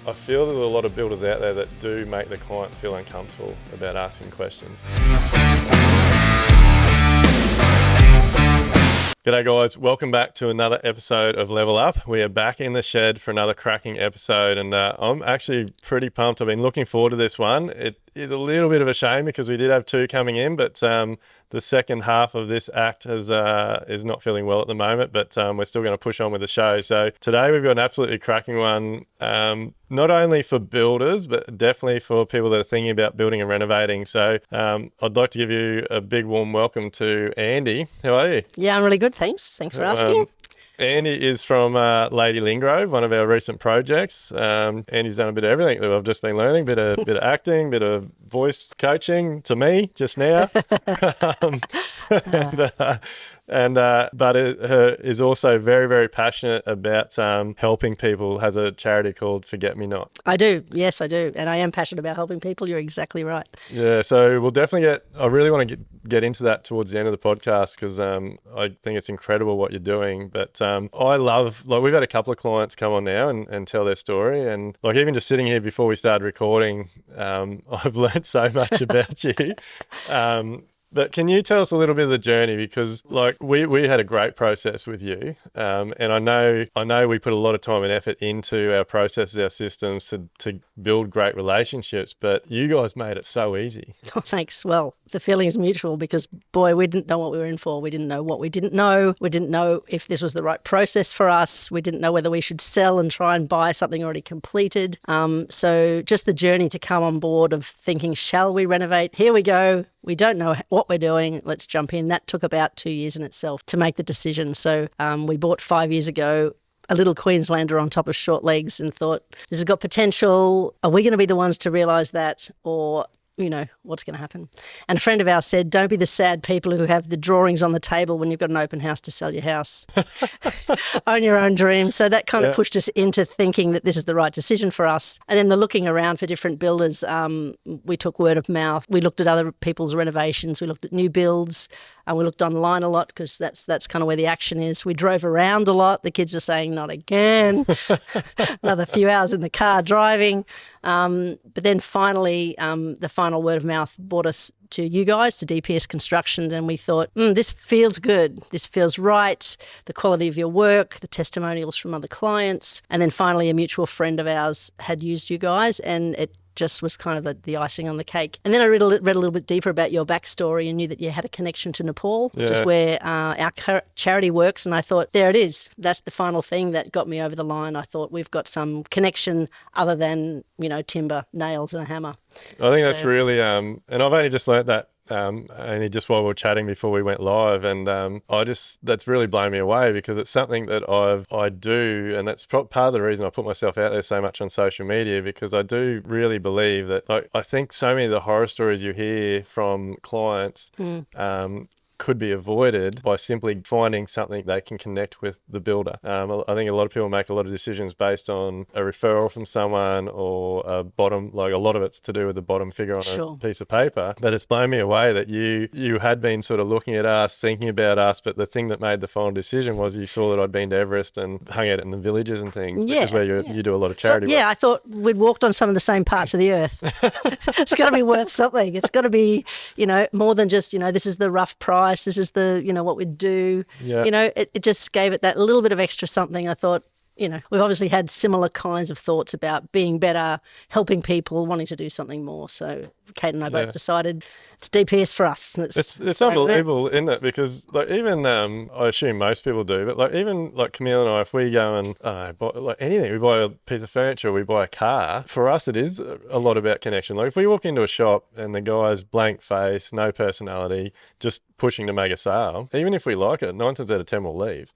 I feel there's a lot of builders out there that do make the clients feel uncomfortable about asking questions. G'day guys, welcome back to another episode of Level Up. We are back in the shed for another cracking episode, and I'm actually pretty pumped. I've been looking forward to this one. It is a little bit of a shame because we did have two coming in, but the second half of this act is not feeling well at the moment, but we're still going to push on with the show. So today we've got an absolutely cracking one, not only for builders, but definitely for people that are thinking about building and renovating. So I'd like to give you a big warm welcome to Ande. How are you? Yeah, I'm really good, thanks. Thanks for asking. Ande is from Lady Lynne Grove, one of our recent projects. Andy's done a bit of everything that I've just been learning, bit of acting, bit of voice coaching to me just now. But is also very, very passionate about helping people, has a charity called Forget Me Not. I do. Yes, I do. And I am passionate about helping people. You're exactly right. Yeah, so we'll definitely I really want to get into that towards the end of the podcast because I think it's incredible what you're doing. But I love, we've had a couple of clients come on now and tell their story. And even just sitting here before we started recording, I've learned so much about you. But can you tell us a little bit of the journey? Because we had a great process with you, and I know we put a lot of time and effort into our processes, our systems to build great relationships. But you guys made it so easy. Oh, thanks. Well, the feeling is mutual because, boy, we didn't know what we were in for. We didn't know what we didn't know. We didn't know if this was the right process for us. We didn't know whether we should sell and try and buy something already completed. So just the journey to come on board of thinking, shall we renovate? Here we go. We don't know what we're doing. Let's jump in. That took about 2 years in itself to make the decision. So we bought 5 years ago a little Queenslander on top of short legs and thought, this has got potential. Are we going to be the ones to realise that? Or what's going to happen? And a friend of ours said, don't be the sad people who have the drawings on the table when you've got an open house to sell your house. Own your own dream. So that kind of pushed us into thinking that this is the right decision for us. And then the looking around for different builders, we took word of mouth. We looked at other people's renovations. We looked at new builds. And we looked online a lot because that's kind of where the action is. We drove around a lot. The kids are saying, not again. Another few hours in the car driving. But then finally, the final word of mouth brought us to you guys, to D Pearce Constructions, and we thought, this feels good. This feels right. The quality of your work, the testimonials from other clients. And then finally, a mutual friend of ours had used you guys, and it just was kind of the icing on the cake. And then I read a little bit deeper about your backstory and knew that you had a connection to Nepal, which is where our charity works. And I thought, there it is. That's the final thing that got me over the line. I thought we've got some connection other than, timber, nails and a hammer. I think that's really, and I've only just learnt that only just while we were chatting before we went live, and that's really blown me away because it's something that I do, and that's part of the reason I put myself out there so much on social media, because I do really believe that I think so many of the horror stories you hear from clients could be avoided by simply finding something they can connect with the builder. I think a lot of people make a lot of decisions based on a referral from someone or a bottom, a lot of it's to do with the bottom figure on a piece of paper. But it's blown me away that you had been sort of looking at us, thinking about us, but the thing that made the final decision was you saw that I'd been to Everest and hung out in the villages and things, which is where you do a lot of charity work. I thought we'd walked on some of the same parts of the earth. It's got to be worth something. It's got to be, more than just, this is the rough price. This is the, what we do. Yeah. It just gave it that little bit of extra something. I thought, we've obviously had similar kinds of thoughts about being better, helping people, wanting to do something more. So Kate and I both decided it's D Pearce for us. It's unbelievable, isn't it? Because even I assume most people do, but even Camille and I, if we go and buy anything, we buy a piece of furniture, we buy a car. For us, it is a lot about connection. If we walk into a shop and the guy's blank face, no personality, just pushing to make a sale, even if we like it, 9 times out of 10 we'll leave.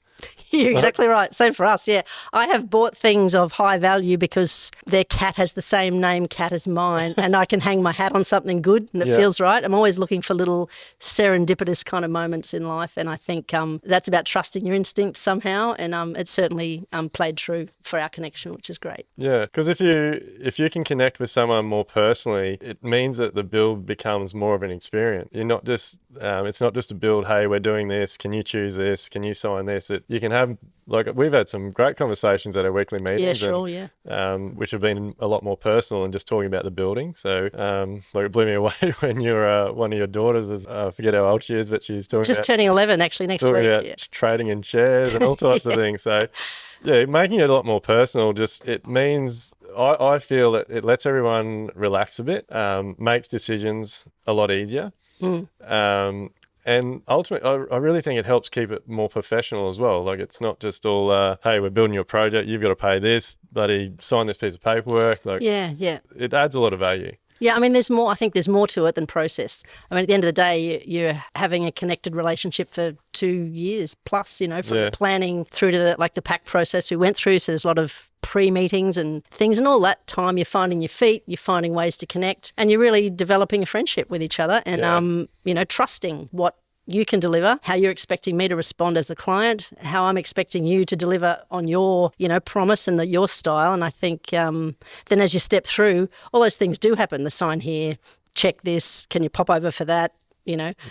You're exactly right. Same for us, yeah. I have bought things of high value because their cat has the same name cat as mine, and I can hang my hat on something good and it feels right. I'm always looking for little serendipitous kind of moments in life, and I think that's about trusting your instincts somehow, and it's certainly played true for our connection, which is great. Yeah, because if you can connect with someone more personally, it means that the build becomes more of an experience. You're not just it's not just a build, hey, we're doing this, can you choose this, can you sign this? you can have, like, we've had some great conversations at our weekly meetings. Yeah, sure, yeah. Which have been a lot more personal and just talking about the building. So, like, it blew me away when one of your daughters is, I forget how old she is, but she's talking Just about, turning 11 actually next talking week. about Yeah. trading in shares and all types of things. So, yeah, making it a lot more personal, just, it means, I feel that it lets everyone relax a bit, makes decisions a lot easier. And ultimately, I really think it helps keep it more professional as well. Like, it's not just all, hey, we're building your project, you've got to pay this, buddy, sign this piece of paperwork. Like, Yeah. it adds a lot of value. Yeah, I mean, there's more. I think there's more to it than process. I mean, at the end of the day, you're having a connected relationship for 2 years plus. From the planning through to the pack process we went through. So there's a lot of pre-meetings and things, and all that time you're finding your feet, you're finding ways to connect, and you're really developing a friendship with each other, and trusting what you can deliver, how you're expecting me to respond as a client, how I'm expecting you to deliver on your, promise and your style. And I think then as you step through, all those things do happen. The sign here, check this, can you pop over for that?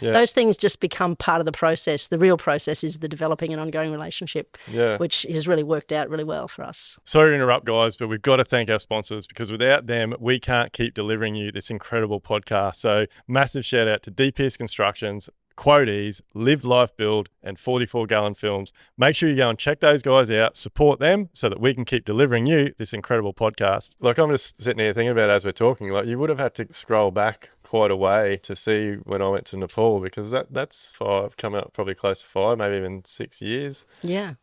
Those things just become part of the process. The real process is the developing an ongoing relationship, which has really worked out really well for us. Sorry to interrupt, guys, but we've got to thank our sponsors, because without them, we can't keep delivering you this incredible podcast. So massive shout out to D Pearce Constructions, Quoties, Live Life Build, and 44 Gallon Films. Make sure you go and check those guys out, support them so that we can keep delivering you this incredible podcast. Like, I'm just sitting here thinking about it as we're talking, like, you would have had to scroll back quite a way to see when I went to Nepal, because that's coming up probably close to 5, maybe even 6 years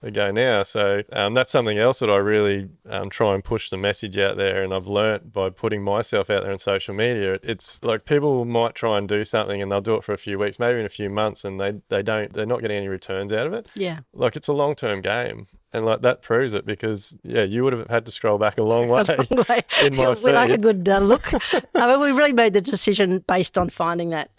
ago now. So that's something else that I really try and push the message out there, and I've learnt by putting myself out there on social media. It's like, people might try and do something and they'll do it for a few weeks, maybe in a few months, and they're not getting any returns out of it. Yeah. Like, it's a long-term game. And like, that proves it, because you would have had to scroll back a long way, in my feed. We like a good look. I mean, we really made the decision based on finding that.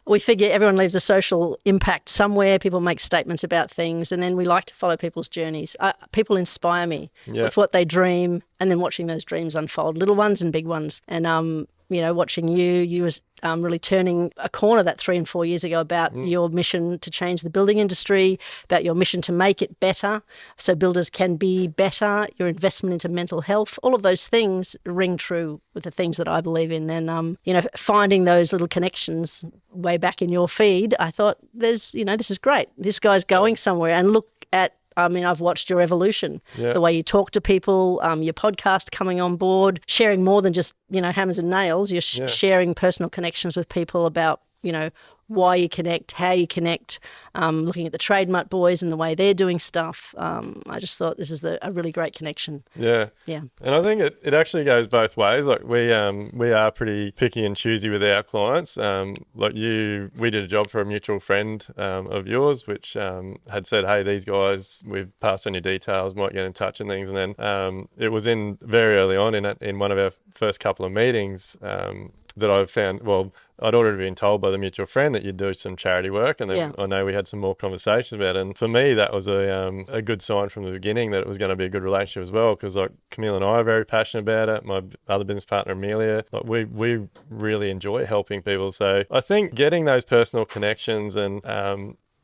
We figure everyone leaves a social impact somewhere. People make statements about things, and then we like to follow people's journeys. People inspire me with what they dream, and then watching those dreams unfold, little ones and big ones. And watching you was really turning a corner that 3 and 4 years ago about your mission to change the building industry, about your mission to make it better so builders can be better, your investment into mental health. All of those things ring true with the things that I believe in. And, finding those little connections way back in your feed, I thought, this is great. This guy's going somewhere. And look at, I've watched your evolution, the way you talk to people, your podcast coming on board, sharing more than just, hammers and nails. You're sharing personal connections with people about, why you connect, how you connect, looking at the Trademark boys and the way they're doing stuff. I just thought this is a really great connection. Yeah. And I think it actually goes both ways. Like, we are pretty picky and choosy with our clients. Like we did a job for a mutual friend of yours, which had said, hey, these guys, we've passed on your details, might get in touch and things. And then it was in very early on in one of our first couple of meetings that I found, I'd already been told by the mutual friend that you'd do some charity work, and then I know we had some more conversations about it. And for me, that was a good sign from the beginning that it was going to be a good relationship as well, because like Camille and I are very passionate about it. My other business partner, Amelia, like we really enjoy helping people. So I think getting those personal connections, and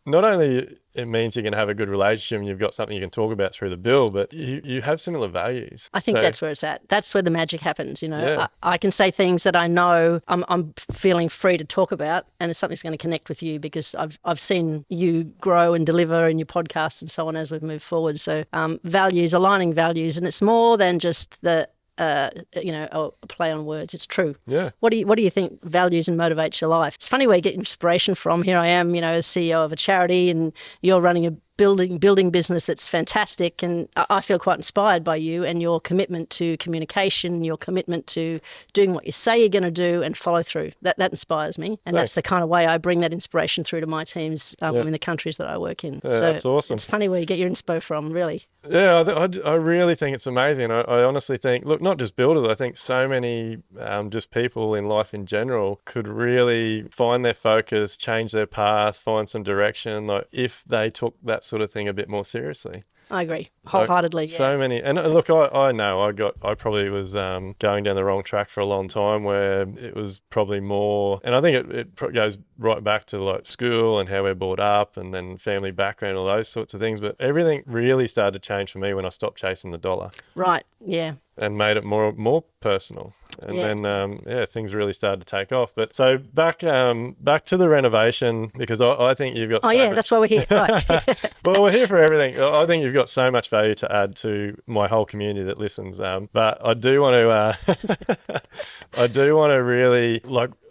not only it means you can have a good relationship and you've got something you can talk about through the bill, but you have similar values. I think that's where it's at. That's where the magic happens. I can say things that I know I'm feeling free to talk about, and it's something that's going to connect with you, because I've seen you grow and deliver in your podcasts and so on as we've moved forward. So values, aligning values, and it's more than just the a play on words. It's true. Yeah. What do you think values and motivates your life? It's funny where you get inspiration from. Here I am, as CEO of a charity, and you're running a building business that's fantastic, and I feel quite inspired by you and your commitment to communication, your commitment to doing what you say you're going to do and follow through. That inspires me, and that's the kind of way I bring that inspiration through to my teams in the countries that I work in. Yeah, so that's awesome. It's funny where you get your inspo from, really. Yeah, I really think it's amazing. I honestly think, look, not just builders, I think so many just people in life in general could really find their focus, change their path, find some direction, like if they took that sort of thing a bit more seriously. I agree Like, wholeheartedly. so many, and look, I know I probably was going down the wrong track for a long time, where it was probably more, and I think it goes right back to like school and how we're brought up, and then family background, all those sorts of things. But everything really started to change for me when I stopped chasing the dollar. Right. Yeah. And made it more personal. And Yeah. then things really started to take off. But so back to the renovation, because I think you've got That's why we're here. Right. well, we're here for everything. I think you've got so much value to add to my whole community that listens. But I do want to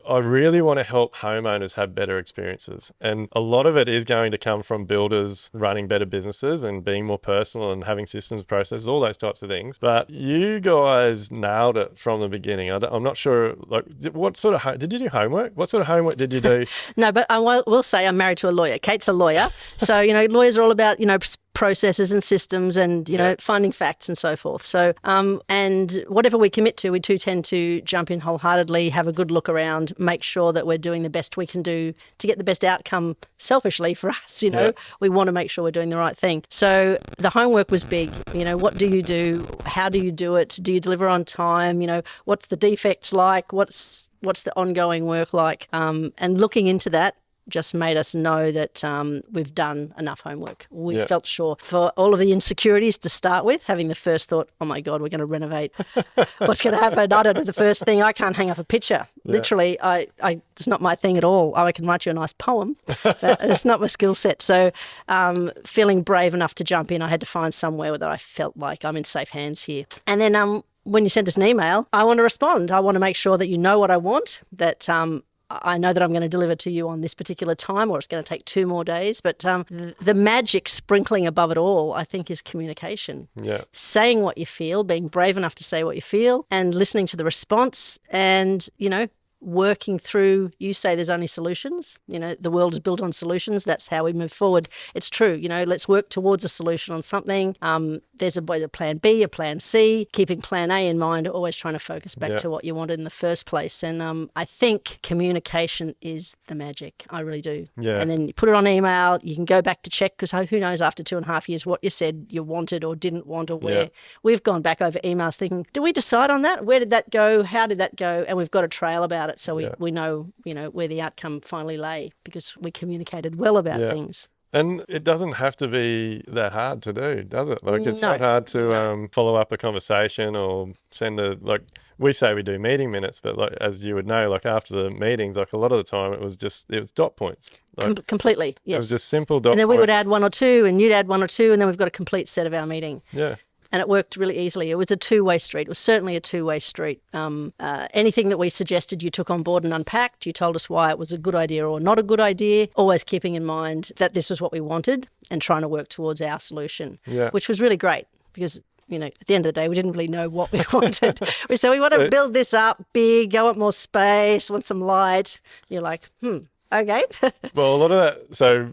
I really want to help homeowners have better experiences. And a lot of it is going to come from builders running better businesses and being more personal and having systems, processes, all those types of things. But you guys nailed it from the beginning. I'm not sure, like, what sort of, did you do homework? What sort of homework did you do? No, but I will say I'm married to a lawyer. Kate's a lawyer. So, lawyers are all about, processes and systems and, finding facts and so forth. So, and whatever we commit to, we do tend to jump in wholeheartedly, have a good look around, make sure that we're doing the best we can do to get the best outcome selfishly for us. We want to make sure we're doing the right thing. So the homework was big. What do you do? How do you do it? Do you deliver on time? What's the defects like? What's the ongoing work like? And looking into that just made us know that we've done enough homework. We felt sure for all of the insecurities to start with, having the first thought, oh my God, we're going to renovate. What's going to happen? I don't know. The first thing, I can't hang up a picture. Yeah. Literally, it's not my thing at all. I can write you a nice poem. It's not my skill set. So feeling brave enough to jump in, I had to find somewhere that I felt like I'm in safe hands here. And then when you send us an email, I want to respond. I want to make sure that you know what I want, that I know that I'm going to deliver to you on this particular time, or it's going to take 2 more days. But the magic sprinkling above it all, I think, is communication. Yeah. Saying what you feel, being brave enough to say what you feel, and listening to the response, and, working through, you say there's only solutions. The world is built on solutions. That's how we move forward. It's true. Let's work towards a solution on something. There's a plan B, a plan C, keeping plan A in mind, always trying to focus back to what you wanted in the first place. And I think communication is the magic. I really do. Yeah. And then you put it on email, you can go back to check, because who knows after 2.5 years what you said you wanted or didn't want, or where. Yeah. We've gone back over emails thinking, did we decide on that? Where did that go? How did that go? And we've got a trail about it, so we know where the outcome finally lay, because we communicated well about things. And it doesn't have to be that hard to do, does it? Like, it's not hard to follow up a conversation or send we say we do meeting minutes, but like, as you would know, like after the meetings, like a lot of the time it was dot points. Like, completely, yes. It was just simple dot points. And then we would add 1 or 2 and you'd add 1 or 2, and then we've got a complete set of our meeting. Yeah. And it worked really easily. It was a two-way street. It was certainly a two-way street. Anything that we suggested, you took on board and unpacked. You told us why it was a good idea or not a good idea, always keeping in mind that this was what we wanted and trying to work towards our solution, which was really great, because at the end of the day, we didn't really know what we wanted. We said, we want to build this up big, I want more space, want some light. You're like, okay. Well, a lot of that, so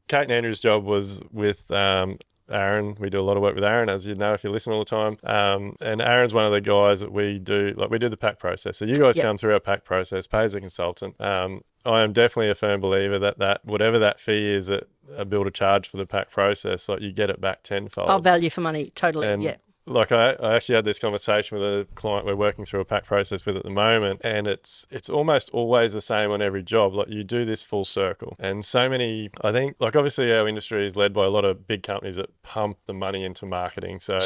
Kate and Andrew's job was with Aaron. We do a lot of work with Aaron, as you know, if you listen all the time. And Aaron's one of the guys that we do the pack process. So you guys come through our pack process, pay as a consultant. I am definitely a firm believer that whatever that fee is that a builder charge for the pack process, like, you get it back tenfold. Oh, value for money, totally. And like, I actually had this conversation with a client we're working through a pack process with at the moment, and it's almost always the same on every job. Like, you do this full circle, and so many, I think, like, obviously our industry is led by a lot of big companies that pump the money into marketing. So,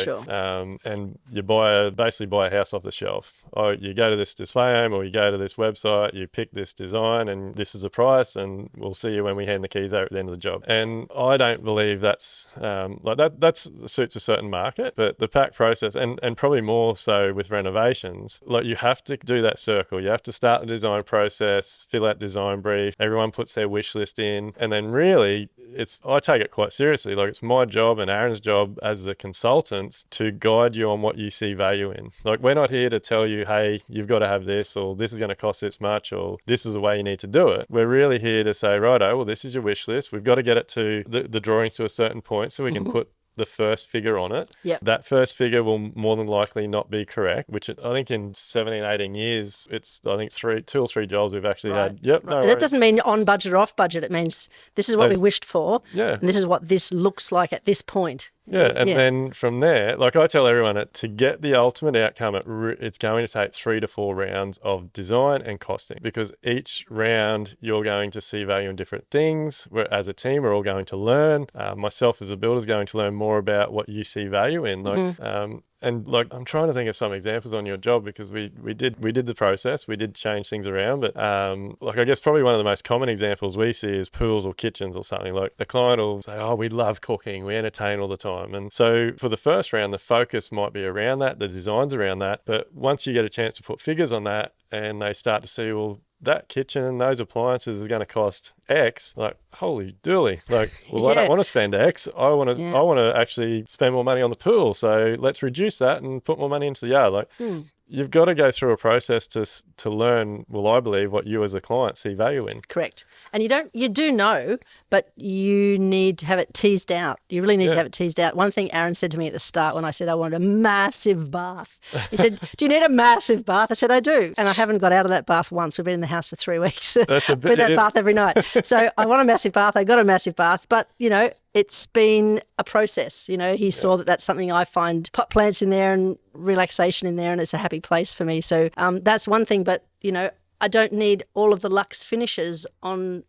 and you basically buy a house off the shelf. Or you go to this display home, or you go to this website, you pick this design, and this is the price, and we'll see you when we hand the keys over at the end of the job. And I don't believe that's that suits a certain market, but the pack process, and probably more so with renovations, like, you have to do that circle. You have to start the design process, fill out design brief, everyone puts their wish list in, and then really I take it quite seriously. Like, it's my job and Aaron's job as the consultants to guide you on what you see value in. Like, we're not here to tell you, hey, you've got to have this, or this is going to cost this much, or this is the way you need to do it. We're really here to say, righto, well, this is your wish list. We've got to get it to the drawings to a certain point so we can put the first figure on it. Yep. That first figure will more than likely not be correct, which I think in 17, 18 years, it's, I think, 2 or 3 jobs we've actually had. Yep, no That worries. doesn't mean on budget or off budget. It means this is what we wished for, Yeah. and this is what this looks like at this point. Yeah, and then from there, like I tell everyone, to get the ultimate outcome, it's going to take 3 to 4 rounds of design and costing, because each round you're going to see value in different things. As a team, we're all going to learn. Myself as a builder is going to learn more about what you see value in. Like, and like, I'm trying to think of some examples on your job, because we did the process, we did change things around, but like, I guess probably one of the most common examples we see is pools or kitchens or something. Like, the client will say, oh, we love cooking, we entertain all the time. And so for the first round, the focus might be around that, the designs around that. But once you get a chance to put figures on that and they start to see, well, that kitchen, those appliances is going to cost X, like, holy dooly. Like, well, I don't want to spend X. I want to actually spend more money on the pool. So let's reduce that and put more money into the yard. Like, you've got to go through a process to learn, well, I believe, what you as a client see value in. Correct. And you do know, but you need to have it teased out. You really need to have it teased out. One thing Aaron said to me at the start when I said I wanted a massive bath, he said, do you need a massive bath? I said, I do. And I haven't got out of that bath once. We've been in the house for 3 weeks. That's a bit, with that bath every night. So I want a massive bath. I got a massive bath. But, it's been a process. He saw that that's something I find pot plants in there and relaxation in there, and it's a happy place for me. So that's one thing. But, I don't need all of the luxe finishes on,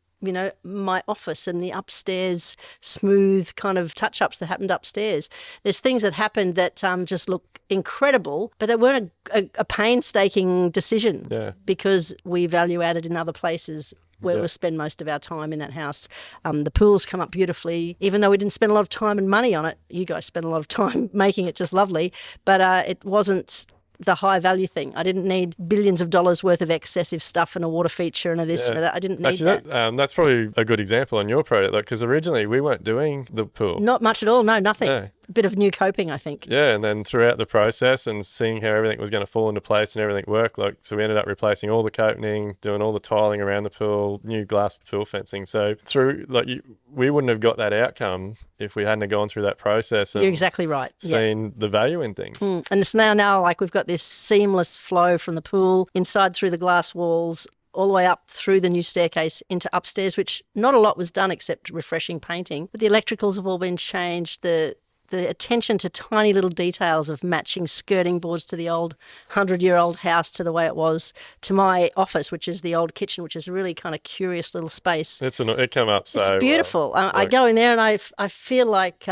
my office and the upstairs smooth kind of touch-ups that happened upstairs. There's things that happened that just look incredible, but they weren't a painstaking decision because we value added in other places where we'll spend most of our time in that house. The pools come up beautifully, even though we didn't spend a lot of time and money on it. You guys spent a lot of time making it just lovely, but it wasn't the high value thing. I didn't need billions of dollars worth of excessive stuff and a water feature and a this and a that. I didn't need that. That's probably a good example on your project, because originally we weren't doing the pool. Not much at all. No, nothing. Yeah. A bit of new coping, I think. Yeah, and then throughout the process and seeing how everything was going to fall into place and everything work, so we ended up replacing all the coating, doing all the tiling around the pool, new glass pool fencing. So we wouldn't have got that outcome if we hadn't have gone through that process. And you're exactly right. Seen the value in things. And it's now like we've got this seamless flow from the pool inside through the glass walls, all the way up through the new staircase into upstairs, which not a lot was done except refreshing painting. But the electricals have all been changed. The attention to tiny little details of matching skirting boards to the old 100-year-old house to the way it was, to my office, which is the old kitchen, which is a really kind of curious little space. It came up so it's beautiful. I go in there and I feel like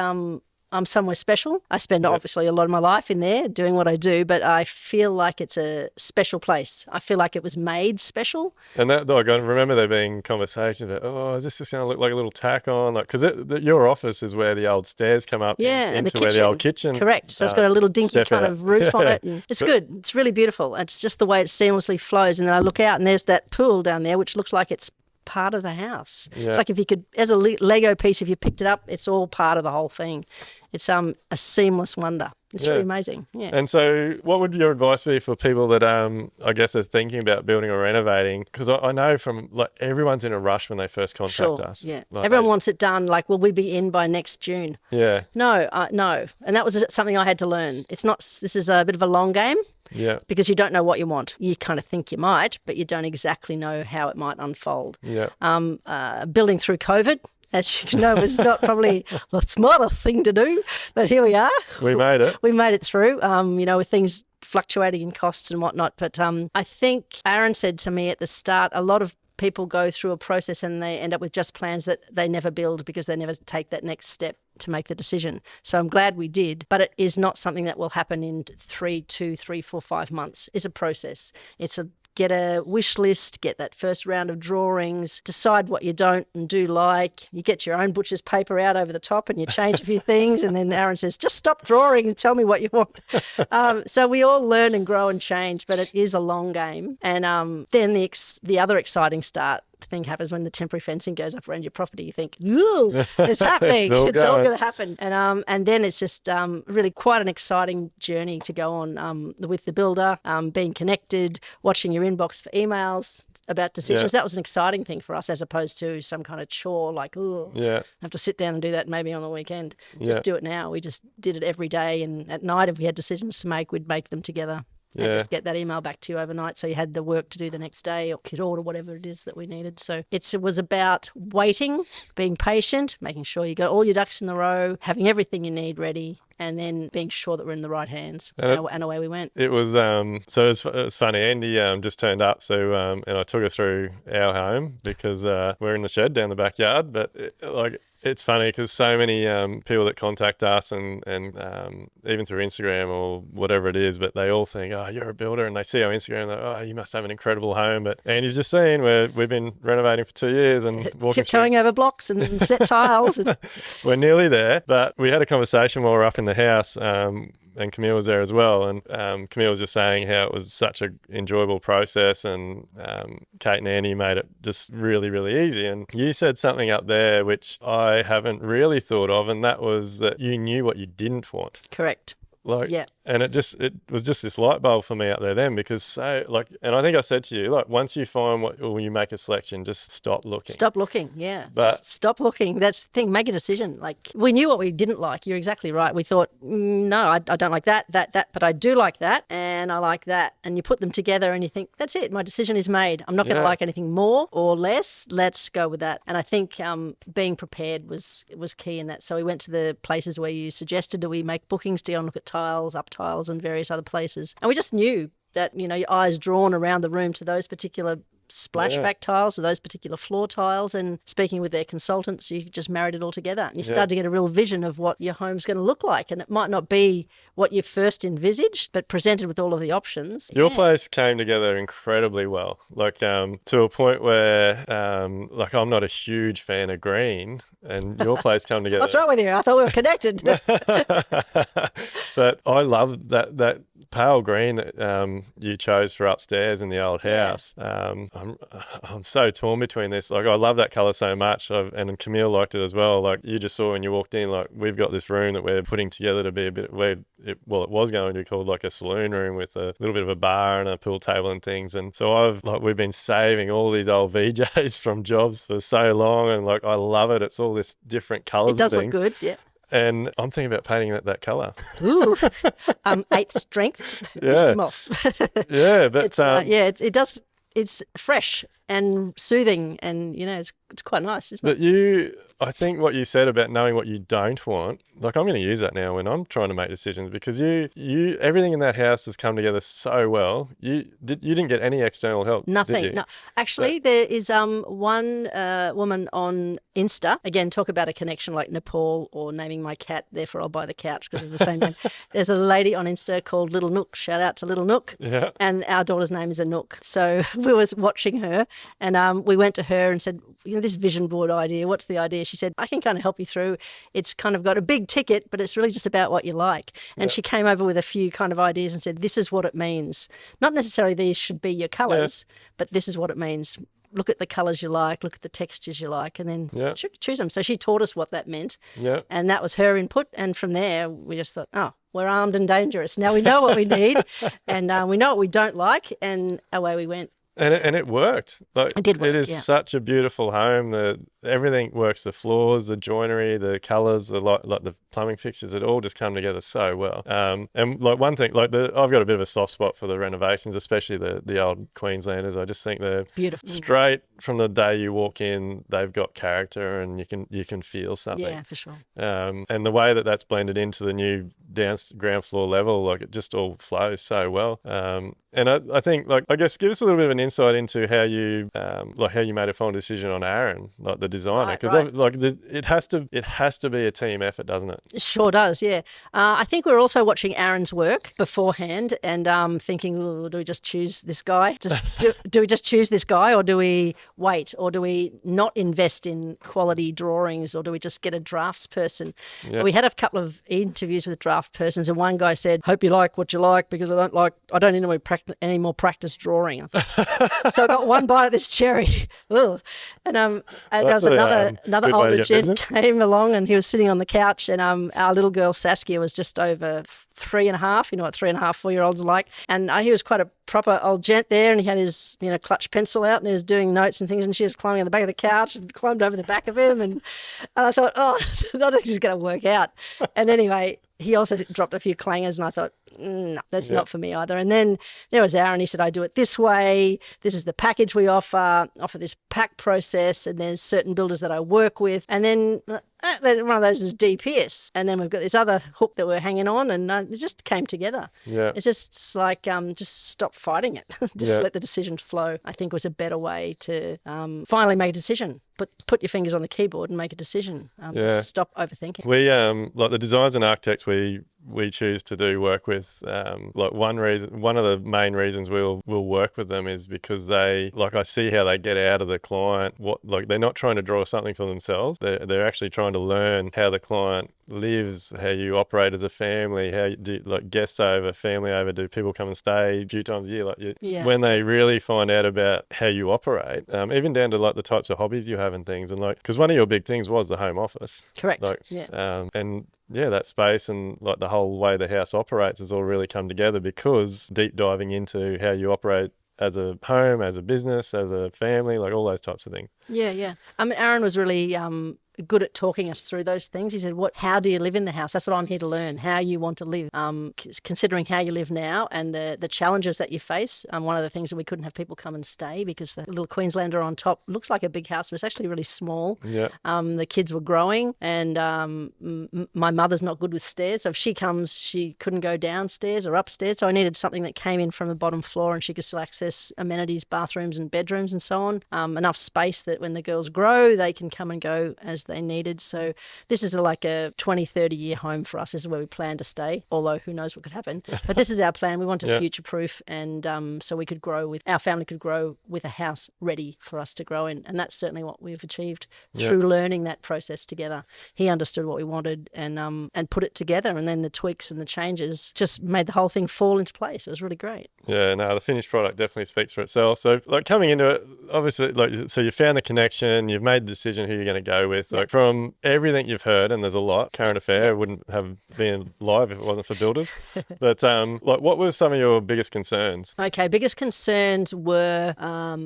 I'm somewhere special. I spend obviously a lot of my life in there doing what I do, but I feel like it's a special place. I feel like it was made special. And that, like, I remember there being conversations about, is this just going to look like a little tack on? Like, because your office is where the old stairs come up into where the old kitchen. Correct. So it's got a little dinky kind of roof on it. And it's good. It's really beautiful. It's just the way it seamlessly flows. And then I look out and there's that pool down there, which looks like it's part of the house. It's like if you could, as a Lego piece, if you picked it up, it's all part of the whole thing. It's a seamless wonder. It's really amazing. Yeah. And so what would your advice be for people that I guess are thinking about building or renovating? Because I know from everyone's in a rush when they first contact us. Yeah. Everyone wants it done. Like, will we be in by next June? Yeah. No. And that was something I had to learn. This is a bit of a long game. Yeah. Because you don't know what you want. You kind of think you might, but you don't exactly know how it might unfold. Yeah. Building through COVID, as you know, was not probably the smartest thing to do, but here we are. We made it. We made it through, with things fluctuating in costs and whatnot. But I think Aaron said to me at the start, a lot of people go through a process and they end up with just plans that they never build because they never take that next step to make the decision. So I'm glad we did, but it is not something that will happen in 3, 4, 5 months. It's a process. Get a wish list, get that first round of drawings, decide what you don't and do like. You get your own butcher's paper out over the top and you change a few things, and then Aaron says, just stop drawing and tell me what you want. So we all learn and grow and change, but it is a long game. And then the other exciting thing happens when the temporary fencing goes up around your property. You think, ooh, it's happening. It's all going to happen. And then it's just really quite an exciting journey to go on with the builder, being connected, watching your inbox for emails about decisions. That was an exciting thing for us as opposed to some kind of chore like, oh, I have to sit down and do that maybe on the weekend. Just do it now. We just did it every day, and at night if we had decisions to make, we'd make them together. And just get that email back to you overnight so you had the work to do the next day or kit order, whatever it is that we needed. So it was about waiting, being patient, making sure you got all your ducks in the row, having everything you need ready, and then being sure that we're in the right hands. And away we went. It was, so it's funny, Andy just turned up, so and I took her through our home because we're in the shed down the backyard, but it's funny because so many people that contact us and even through Instagram or whatever it is, but they all think, oh, you're a builder, and they see our Instagram, and they're, oh, you must have an incredible home. But Andy's just saying we've been renovating for 2 years and walking tiptoeing over blocks and set tiles. And... We're nearly there, but we had a conversation while we were up in the house, and Camille was there as well, and Camille was just saying how it was such an enjoyable process, and Kate and Andy made it just really, really easy. And you said something up there which I haven't really thought of, and that was that you knew what you didn't want. Correct. And it was just this light bulb for me out there then, because and I think I said to you, once you find or you make a selection, just stop looking. Stop looking, stop looking. That's the thing. Make a decision. We knew what we didn't like. You're exactly right. We thought, no, I don't like that, but I do like that, and I like that. And you put them together and you think, that's it. My decision is made. I'm not going to like anything more or less. Let's go with that. And I think being prepared was key in that. So we went to the places where you suggested that we make bookings to go and look at tiles, up tiles and various other places. And we just knew that, your eyes drawn around the room to those particular splashback tiles or those particular floor tiles, and speaking with their consultants, you just married it all together and you start to get a real vision of what your home's going to look like. And it might not be what you first envisaged, but presented with all of the options. Your place came together incredibly well, to a point where I'm not a huge fan of green, and your place come together. What's wrong with you? I thought we were connected. But I love that pale green that you chose for upstairs in the old house. I'm so torn between this. I love that colour so much, and Camille liked it as well. You just saw when you walked in, we've got this room that we're putting together to be a bit it was going to be called a saloon room with a little bit of a bar and a pool table and things. And so we've been saving all these old VJs from jobs for so long, and I love it. It's all this different colours. It does look good, yeah. And I'm thinking about painting it that colour. Ooh, 8th strength, Mr. Moss. But it does. It's fresh and soothing, and it's quite nice, isn't it? But I think what you said about knowing what you don't want, I'm going to use that now when I'm trying to make decisions, because you everything in that house has come together so well. You didn't get any external help. Nothing. Did you? No. Actually, there is one woman on Insta. Again, talk about a connection like Nepal or naming my cat. Therefore, I'll buy the couch because it's the same name. There's a lady on Insta called Little Nook. Shout out to Little Nook. Yeah. And our daughter's name is Anouk. So we was watching her, and we went to her and said, this vision board idea, what's the idea? She said, I can kind of help you through. It's kind of got a big ticket, but it's really just about what you like. And she came over with a few kind of ideas and said, this is what it means. Not necessarily these should be your colours, but this is what it means. Look at the colours you like, look at the textures you like, and then choose them. So she taught us what that meant. Yeah. And that was her input. And from there, we just thought, we're armed and dangerous. Now we know what we need, and we know what we don't like, and away we went. And it worked. It did work. It is such a beautiful home. Everything works. The floors, the joinery, the colours, the plumbing fixtures. It all just come together so well. And one thing, I've got a bit of a soft spot for the renovations, especially the old Queenslanders. I just think they're beautiful. Straight from the day you walk in, they've got character, and you can feel something. Yeah, for sure. And the way that's blended into the new ground floor level, it just all flows so well. And I think, I guess, give us a little bit of an insight into how you made a final decision on Aaron, the designer, because it has to be a team effort, doesn't it? It sure does, yeah. I think we were also watching Aaron's work beforehand and thinking, do we just choose this guy? Do we just choose this guy, or do we wait, or do we not invest in quality drawings, or do we just get a drafts person? Yeah. We had a couple of interviews with draft persons, and one guy said, hope you like what you like, because I don't normally practice any more practice drawing. So I got one bite of this cherry. Ugh. And there was another good way to older get gent business. came along, and he was sitting on the couch, and our little girl Saskia was just over 3.5. You know what 3.5, 4-year-olds are like. And he was quite a proper old gent there, and he had his clutch pencil out, and he was doing notes and things, and she was climbing on the back of the couch and climbed over the back of him, and I thought, oh, I don't think this is going to work out. And anyway, he also dropped a few clangers, and I thought, no, that's not for me either. And then there was Aaron. He said, I do it this way. This is the package we offer this pack process, and there's certain builders that I work with. And then one of those is D Pearce. And then we've got this other hook that we're hanging on, and it just came together. Yeah. It's just like, just stop fighting it. Just let the decision flow, I think was a better way to finally make a decision. Put your fingers on the keyboard and make a decision. Just stop overthinking. We like the designers and architects we choose to do work with. Like one of the main reasons we'll work with them is because they, like, I see how they get out of the client. They're not trying to draw something for themselves. They're actually trying to learn how the client lives, how you operate as a family, how you do, like, guests over, family over, do people come and stay a few times a year? When they really find out about how you operate, even down to like the types of hobbies you have and things, and like, because one of your big things was the home office. Correct. That space and like the whole way the house operates has all really come together because deep diving into how you operate as a home, as a business, as a family, like all those types of things. Yeah. Aaron was really good at talking us through those things. He said, how do you live in the house? That's what I'm here to learn, how you want to live. Considering how you live now and the challenges that you face. One of the things that we couldn't have people come and stay because the little Queenslander on top looks like a big house, but it's actually really small. Yeah. The kids were growing, and my mother's not good with stairs. So if she comes, she couldn't go downstairs or upstairs. So I needed something that came in from the bottom floor and she could still access amenities, bathrooms and bedrooms and so on. Enough space that when the girls grow, they can come and go as they needed. So this is like a 20, 30-year home for us. This is where we plan to stay, although who knows what could happen. But this is our plan. We want to future-proof, and so we could our family could grow with a house ready for us to grow in. And that's certainly what we've achieved through learning that process together. He understood what we wanted and put it together, and then the tweaks and the changes just made the whole thing fall into place. It was really great. Yeah, no, the finished product definitely speaks for itself. So, like, coming into it, obviously, like, so you found the connection, you've made the decision who you're going to go with. Like, from everything you've heard, and there's a lot, Current Affair wouldn't have been live if it wasn't for builders. But, like, what were some of your biggest concerns? Okay, biggest concerns were,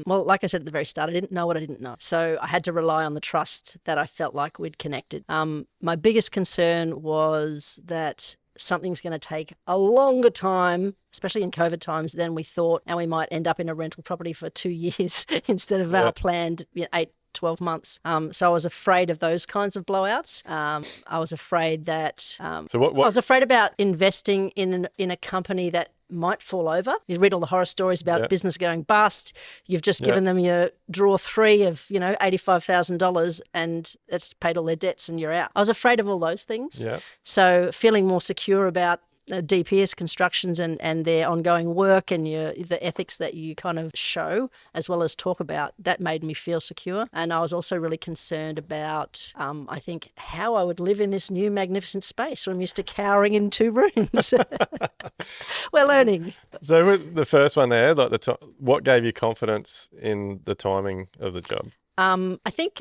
like I said at the very start, I didn't know what I didn't know. So I had to rely on the trust that I felt like we'd connected. My biggest concern was that something's going to take a longer time, especially in COVID times, than we thought, and we might end up in a rental property for 2 years instead of our planned 8, 12 months. So I was afraid of those kinds of blowouts. I was afraid that I was afraid about investing in a company that might fall over. You read all the horror stories about business going bust. You've just given them your draw 3 of, $85,000 and it's paid all their debts and you're out. I was afraid of all those things. Yeah. So feeling more secure about D Pearce Constructions and their ongoing work and the ethics that you kind of show as well as talk about, that made me feel secure. And I was also really concerned about, I think, how I would live in this new magnificent space. I'm used to cowering in 2 rooms. We're learning. So with the first one there, like what gave you confidence in the timing of the job? I think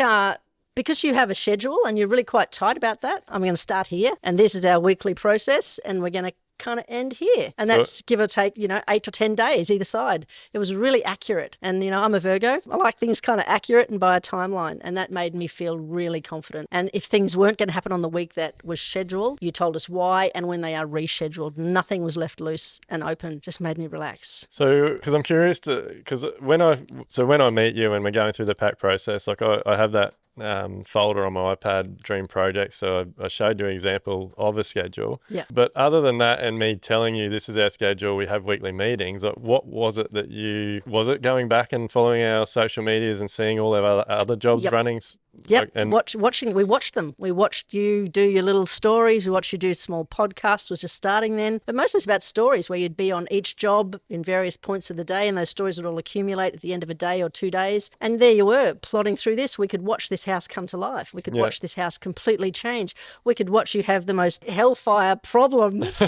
because you have a schedule and you're really quite tight about that, I'm going to start here and this is our weekly process and we're going to kind of end here. And that's give or take, 8 to 10 days either side. It was really accurate. And, I'm a Virgo. I like things kind of accurate and by a timeline. And that made me feel really confident. And if things weren't going to happen on the week that was scheduled, you told us why. And when they are rescheduled, nothing was left loose and open. Just made me relax. So, because I'm curious because when I meet you and we're going through the pack process, like I have that folder on my iPad, Dream Project. So I showed you an example of a schedule. Yeah. But other than that, and me telling you this is our schedule, we have weekly meetings. Like, what was it was it going back and following our social medias and seeing all of our other jobs running Yep, and watching. We watched them. We watched you do your little stories. We watched you do small podcasts. Was just starting then, but mostly it's about stories where you'd be on each job in various points of the day, and those stories would all accumulate at the end of a day or 2 days. And there you were, plodding through this. We could watch this house come to life. We could watch this house completely change. We could watch you have the most hellfire problems.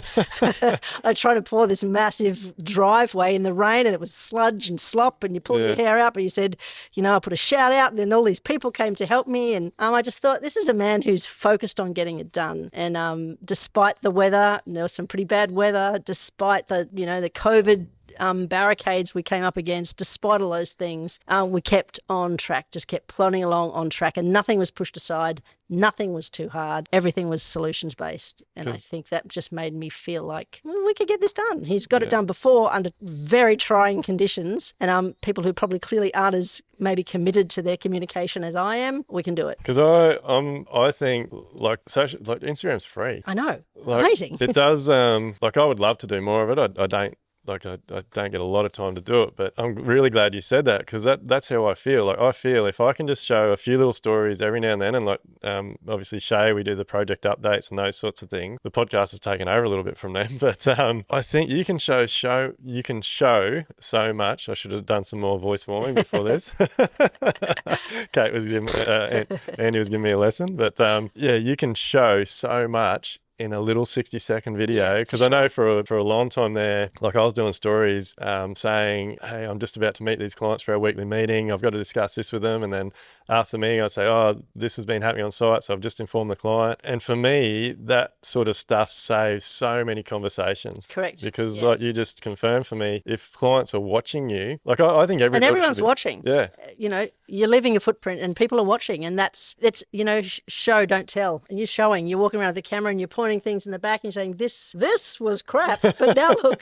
I tried to pour this massive driveway in the rain, and it was sludge and slop, and you pulled your hair out, but you said, I put a shout out, and then all these people came to help me. And I just thought, this is a man who's focused on getting it done. And despite the weather, and there was some pretty bad weather, despite the COVID barricades we came up against, despite all those things, we kept on track, just kept plodding along on track, and nothing was pushed aside. Nothing was too hard. Everything was solutions based. And I think that just made me feel like, well, we could get this done. He's got it done before under very trying conditions. And people who probably clearly aren't as maybe committed to their communication as I am, we can do it. Because I think Instagram's free. I know. Amazing. It does. I would love to do more of it. I don't. I don't get a lot of time to do it, but I'm really glad you said that, because that's how I feel. I feel if I can just show a few little stories every now and then, and obviously Shay, we do the project updates and those sorts of things. The podcast has taken over a little bit from them, but I think you can show so much. I should have done some more voice warming before this. Kate was giving Andy was giving me a lesson, but you can show so much in a little 60-second video, because I know for a long time there, I was doing stories saying, hey, I'm just about to meet these clients for our weekly meeting, I've got to discuss this with them, and then after the meeting I'd say, oh, this has been happening on site, so I've just informed the client. And for me, that sort of stuff saves so many conversations. Correct. Because you just confirmed for me, if clients are watching you, I think everyone's watching. Yeah. You're leaving a footprint and people are watching, and that's show, don't tell. And you're showing, you're walking around with the camera and you're pointing things in the back and you're saying, this was crap, but now look,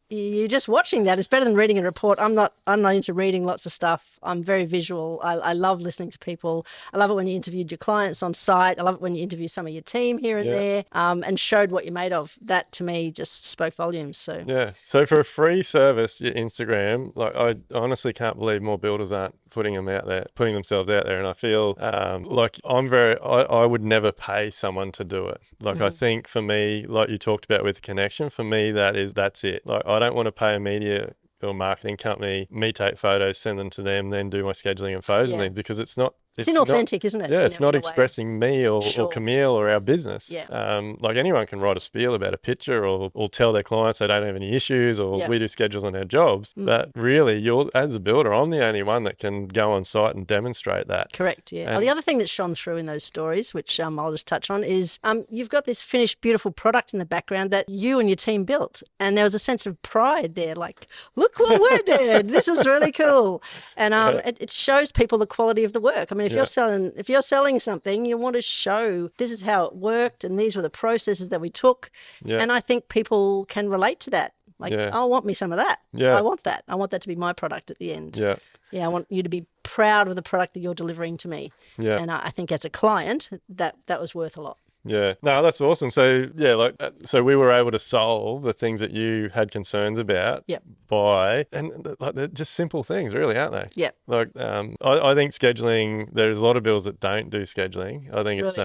you're just watching that. It's better than reading a report. I'm not into reading lots of stuff. I'm very visual. I love listening to people. I love it when you interviewed your clients on site. I love it when you interview some of your team here and there, and showed what you're made of. That to me just spoke volumes. So for a free service, your Instagram, I honestly can't believe more builders aren't putting themselves out there. And I feel I would never pay someone to do it. I think for me, like you talked about with the connection, for me that's it. I don't want to pay a media or marketing company, me take photos, send them to them, then do my scheduling and photos and things, because it's inauthentic, isn't it? Yeah, it's not expressing me or Camille or our business. Yeah. Anyone can write a spiel about a picture or tell their clients they don't have any issues, or we do schedules on our jobs. But really, as a builder, I'm the only one that can go on site and demonstrate that. Correct, yeah. The other thing that shone through in those stories, which I'll just touch on, is you've got this finished, beautiful product in the background that you and your team built. And there was a sense of pride there, like, look what we did. This is really cool. And it shows people the quality of the work. I mean, if you're selling something, you want to show this is how it worked and these were the processes that we took. Yeah. And I think people can relate to that. I want me some of that. Yeah. I want that. I want that to be my product at the end. Yeah. Yeah, I want you to be proud of the product that you're delivering to me. Yeah. And I think as a client, that was worth a lot. Yeah, no, that's awesome. So so we were able to solve the things that you had concerns about they're just simple things, really, aren't they? Yeah. I think scheduling. There's a lot of builders that don't do scheduling. I think it's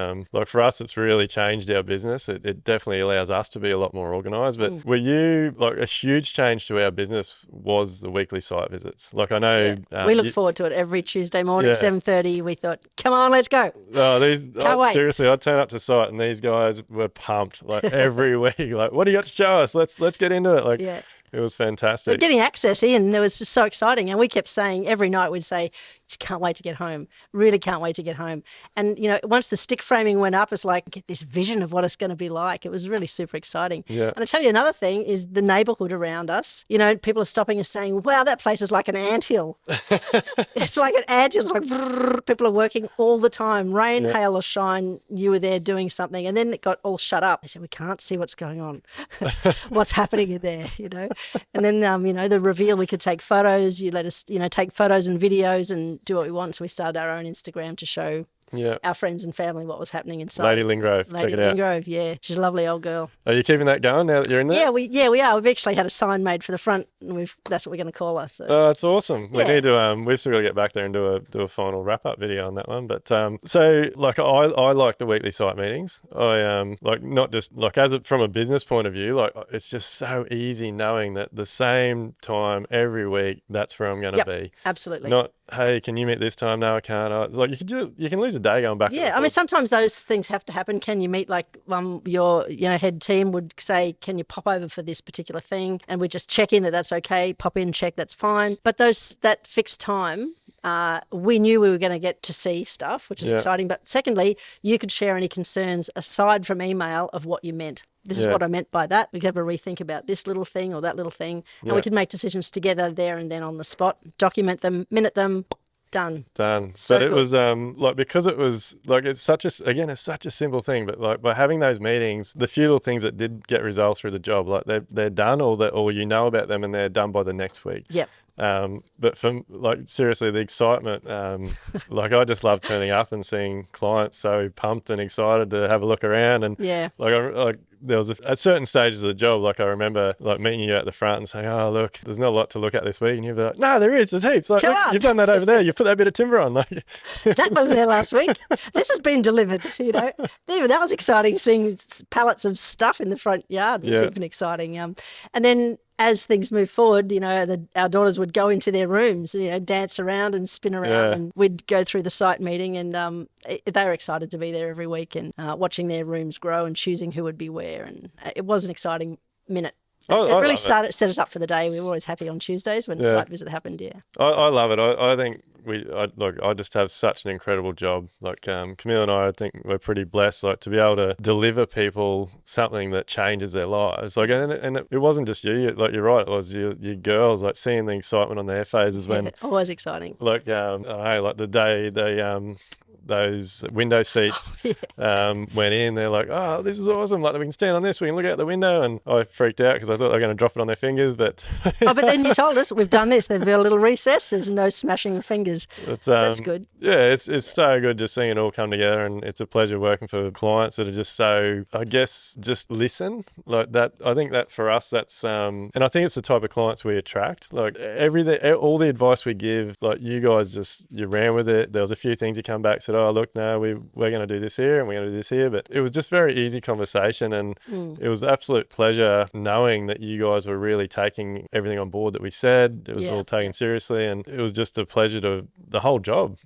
for us, it's really changed our business. It definitely allows us to be a lot more organised. But were you a huge change to our business was the weekly site visits? I know we look forward to it every Tuesday morning, 7:30. We thought, come on, let's go. Oh, seriously, I'd turn up to site and these guys were pumped every week. What do you got to show us? Let's get into it. It was fantastic. But getting access in, it was just so exciting. And we kept saying every night, we'd say, just can't wait to get home. Really can't wait to get home. And, once the stick framing went up, it's get this vision of what it's going to be like. It was really super exciting. Yeah. And I tell you another thing is the neighbourhood around us. People are stopping us saying, wow, that place is like an anthill. It's like an anthill. It's like brrr, people are working all the time. Rain, hail or shine, you were there doing something. And then it got all shut up. They said, we can't see what's going on. What's happening in there, And then, the reveal, we could take photos. You let us, take photos and videos and do what we want. So we started our own Instagram to show Yeah. our friends and family what was happening inside. Lady Lynne Grove. Check Lady it Lynne out. Grove, yeah. She's a lovely old girl. Are you keeping that going now that you're in there? Yeah, we are. We've actually had a sign made for the front, and that's what we're going to call her. So. Oh, that's awesome. We Yeah. need to. We've still got to get back there and do a final wrap up video on that one. But so like I like the weekly site meetings. I like not just like from a business point of view. Like it's just so easy knowing that the same time every week. That's where I'm going to be. Absolutely. Not hey, can you meet this time? No, I can't. Like you can lose a day going back. Yeah, I mean sometimes those things have to happen. Can you meet like your head team would say, can you pop over for this particular thing, and we just check in that's okay. Pop in, check, that's fine. But that fixed time. We knew we were going to get to see stuff, which is exciting. But secondly, you could share any concerns aside from email of what you meant. This is what I meant by that. We could have a rethink about this little thing or that little thing. And we could make decisions together there and then on the spot, document them, minute them, done. So but it was like, because it was like, it's such a simple thing, but like by having those meetings, the few little things that did get resolved through the job, like they're done, or you know about them and they're done by the next week. Yep. But from like seriously the excitement, like I just love turning up and seeing clients so pumped and excited to have a look around, and like there was at certain stages of the job, like I remember like meeting you at the front and saying, oh look, there's not a lot to look at this week, and you'd be like, no, there's heaps. Like, look, you've done that over there, you put that bit of timber on. Like that wasn't there last week. This has been delivered. That was exciting, seeing pallets of stuff in the front yard was even exciting. And then as things move forward, our daughters would go into their rooms, dance around and spin around, and we'd go through the site meeting, and they were excited to be there every week and watching their rooms grow and choosing who would be where. And it was an exciting minute. It really set us up for the day. We were always happy on Tuesdays when the site visit happened. Yeah, I love it. I think I just have such an incredible job. Like Camille and I think we're pretty blessed, like to be able to deliver people something that changes their lives. Like, and it wasn't just you. Like you're right, it was your girls. Like seeing the excitement on their faces when always exciting. Like like the day they those window seats went in, they're like, oh, this is awesome, like we can stand on this, we can look out the window, and I freaked out because I thought they were going to drop it on their fingers, but but then you told us we've done this, they've got a little recess, there's no smashing fingers. That's good. It's so good just seeing it all come together, and it's a pleasure working for clients that are just so, I guess, just listen like that. I think that for us, that's and I think it's the type of clients we attract. Like everything, all the advice we give, like you guys you ran with it. There was a few things you come back, said, oh look, no, we're going to do this here and we're going to do this here, but it was just very easy conversation, and it was absolute pleasure knowing that you guys were really taking everything on board that we said. It was all taken seriously, and it was just a pleasure to the whole job.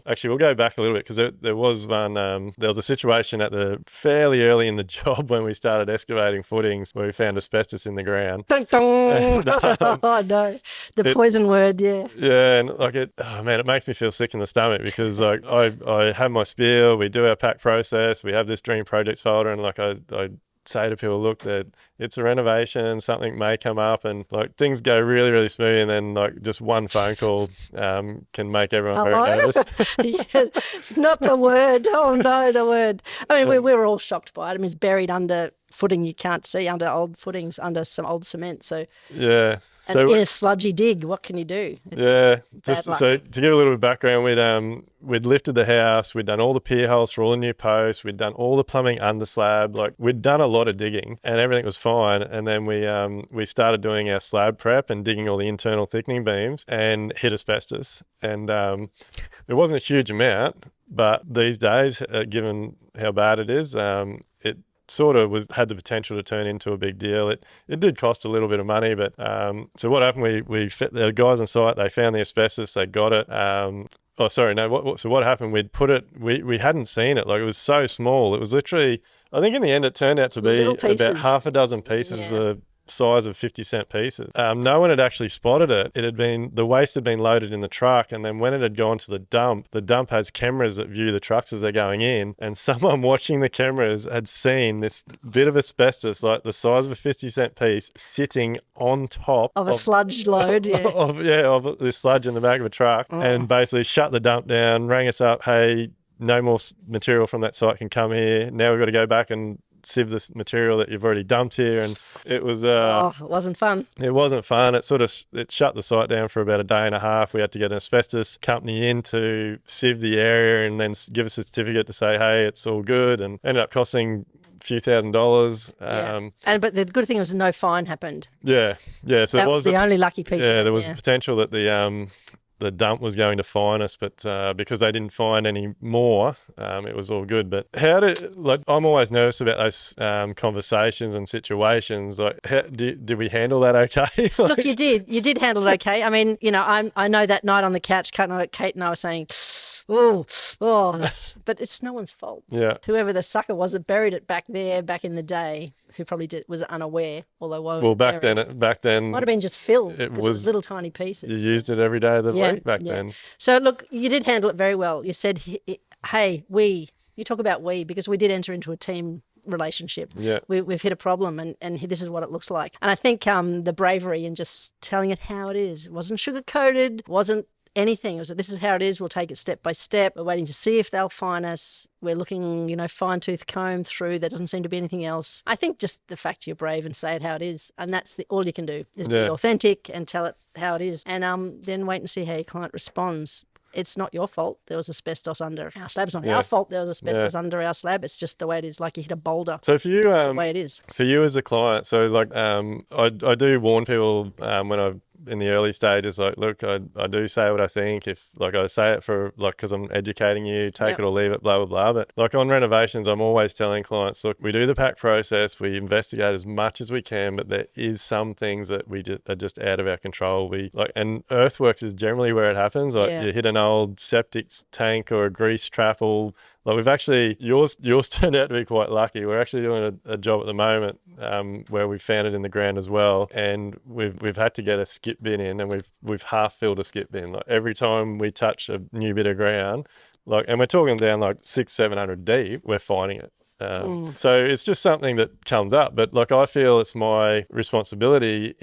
Actually, we'll go back a little bit because there was one there was a situation at the fairly early in the job when we started excavating footings where we found asbestos in the ground. Dun, dun. And, oh no, the poison word. And like it makes me feel sick in the stomach because like I have my spiel, we do our pack process, we have this dream projects folder, and like I say to people, look, that it's a renovation, something may come up, and like things go really, really smooth, and then like just one phone call can make everyone very nervous. Yes, not the word. Oh no, the word. I mean, we were all shocked by it. I mean, it's buried under footing you can't see, under old footings, under some old cement. So so in a sludgy dig, what can you do? It's so to give a little bit of background, we'd lifted the house, we'd done all the pier holes for all the new posts, we'd done all the plumbing under slab, like we'd done a lot of digging, and everything was fine. And then we started doing our slab prep and digging all the internal thickening beams, and hit asbestos. And it wasn't a huge amount, but these days, given how bad it is, it sort of had the potential to turn into a big deal. It did cost a little bit of money, but so what happened? We the guys on site, they found the asbestos, they got it. So what happened? We'd put it. We hadn't seen it. Like it was so small. It was literally. I think in the end, it turned out to be about half a dozen pieces of size of 50-cent pieces. No one had actually spotted it. The waste had been loaded in the truck, and then when it had gone to the dump has cameras that view the trucks as they're going in, and someone watching the cameras had seen this bit of asbestos, like the size of a 50-cent piece, sitting on top of a sludge load, of this sludge in the back of a truck, and basically shut the dump down, rang us up, hey, no more material from that site can come here. Now we've got to go back and sieve this material that you've already dumped here. And it was Oh, it wasn't fun. it wasn't fun. It shut the site down for about a day and a half. We had to get an asbestos company in to sieve the area and then give us a certificate to say, hey, it's all good, and ended up costing few $1,000s. But the good thing was no fine happened. Yeah. So that was the only lucky piece. Yeah, there was potential that the dump was going to fine us, but because they didn't find any more, it was all good. But I'm always nervous about those conversations and situations. Like, did we handle that okay? Look, you did handle it okay. I mean, I know that night on the couch, Kate and I were saying, but it's no one's fault. Yeah. Whoever the sucker was that buried it back there, back in the day, who probably was unaware, although back then might have been just fill. It was little tiny pieces. You used it every day of the week back then. So look, you did handle it very well. You said, "Hey, you talk about we," because we did enter into a team relationship. Yeah. We've hit a problem and this is what it looks like. And I think the bravery in just telling it how it is. It wasn't sugar-coated, wasn't anything. It was, this is how it is. We'll take it step by step. We're waiting to see if they'll fine us. We're looking, fine-tooth comb through. There doesn't seem to be anything else. I think just the fact you're brave and say it how it is, and that's all you can do, is be authentic and tell it how it is, and then wait and see how your client responds. It's not your fault there was asbestos under our slab. It's not our fault there was asbestos under our slab. It's just the way it is, like you hit a boulder. So for you, that's the way it is. For you as a client, so I do warn people when in the early stages, like, look, I do say what I think. If I say it for because I'm educating you, take it or leave it, blah, blah, blah. But on renovations, I'm always telling clients, look, we do the pack process, we investigate as much as we can, but there is some things that are just out of our control. And earthworks is generally where it happens. You hit an old septic tank or a grease trap. We've actually, yours turned out to be quite lucky. We're actually doing a job at the moment where we found it in the ground as well, and we've had to get a skip bin in, and we've half filled a skip bin. Every time we touch a new bit of ground, and we're talking down 600-700 deep, we're finding it. So it's just something that comes up, but I feel it's my responsibility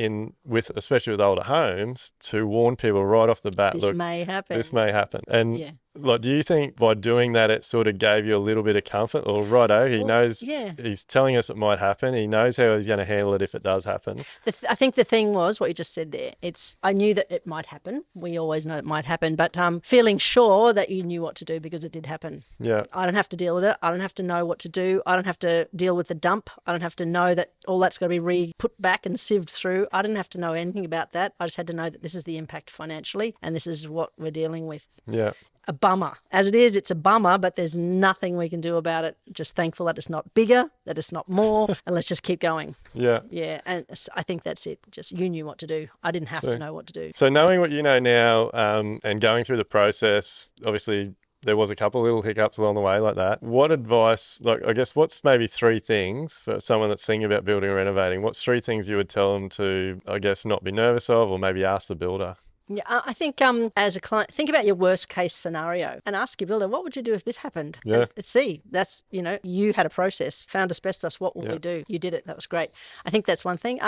especially with older homes, to warn people right off the bat. This may happen. And do you think by doing that it sort of gave you a little bit of comfort? Or he knows, he's telling us it might happen. He knows how he's going to handle it if it does happen. I think the thing was what you just said there. I knew that it might happen. We always know it might happen, but feeling sure that you knew what to do because it did happen. Yeah. I don't have to deal with it. I don't have to know what to do. I don't have to deal with the dump. I don't have to know that all that's got to be put back and sieved through. I didn't have to know anything about that. I just had to know that this is the impact financially and this is what we're dealing with. Yeah. A bummer. As it is, it's a bummer, but there's nothing we can do about it. Just thankful that it's not bigger, that it's not more, and let's just keep going. Yeah. Yeah, and I think that's it. Just you knew what to do. I didn't have to know what to do. So knowing what you know now and going through the process, obviously there was a couple of little hiccups along the way like that. What advice, I guess, what's maybe 3 things for someone that's thinking about building or renovating? What's 3 things you would tell them to, I guess, not be nervous of, or maybe ask the builder? Yeah, I think as a client, think about your worst case scenario and ask your builder, what would you do if this happened? Yeah. And see, that's, you had a process, found asbestos, what will we do? You did it. That was great. I think that's one thing.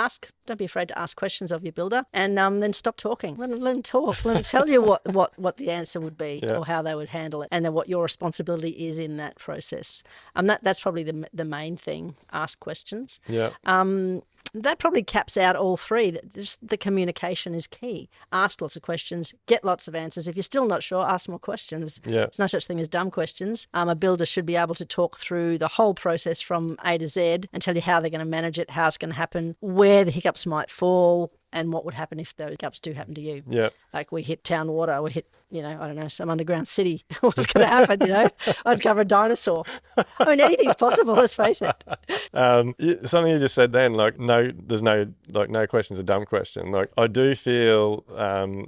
Don't be afraid to ask questions of your builder, and then stop talking. Let them talk. Let them tell you what the answer would be or how they would handle it, and then what your responsibility is in that process. That's probably the main thing. Ask questions. Yeah. That probably caps out all 3. The communication is key. Ask lots of questions, get lots of answers. If you're still not sure, ask more questions. Yeah. There's no such thing as dumb questions. A builder should be able to talk through the whole process from A to Z and tell you how they're going to manage it, how it's going to happen, where the hiccups might fall, and what would happen if those hiccups do happen to you. Yeah. Like we hit town water, we hit, I don't know, some underground city. What's going to happen, I'd cover a dinosaur. I mean, anything's possible, let's face it. Something you just said then, there's no question's a dumb question. I do feel,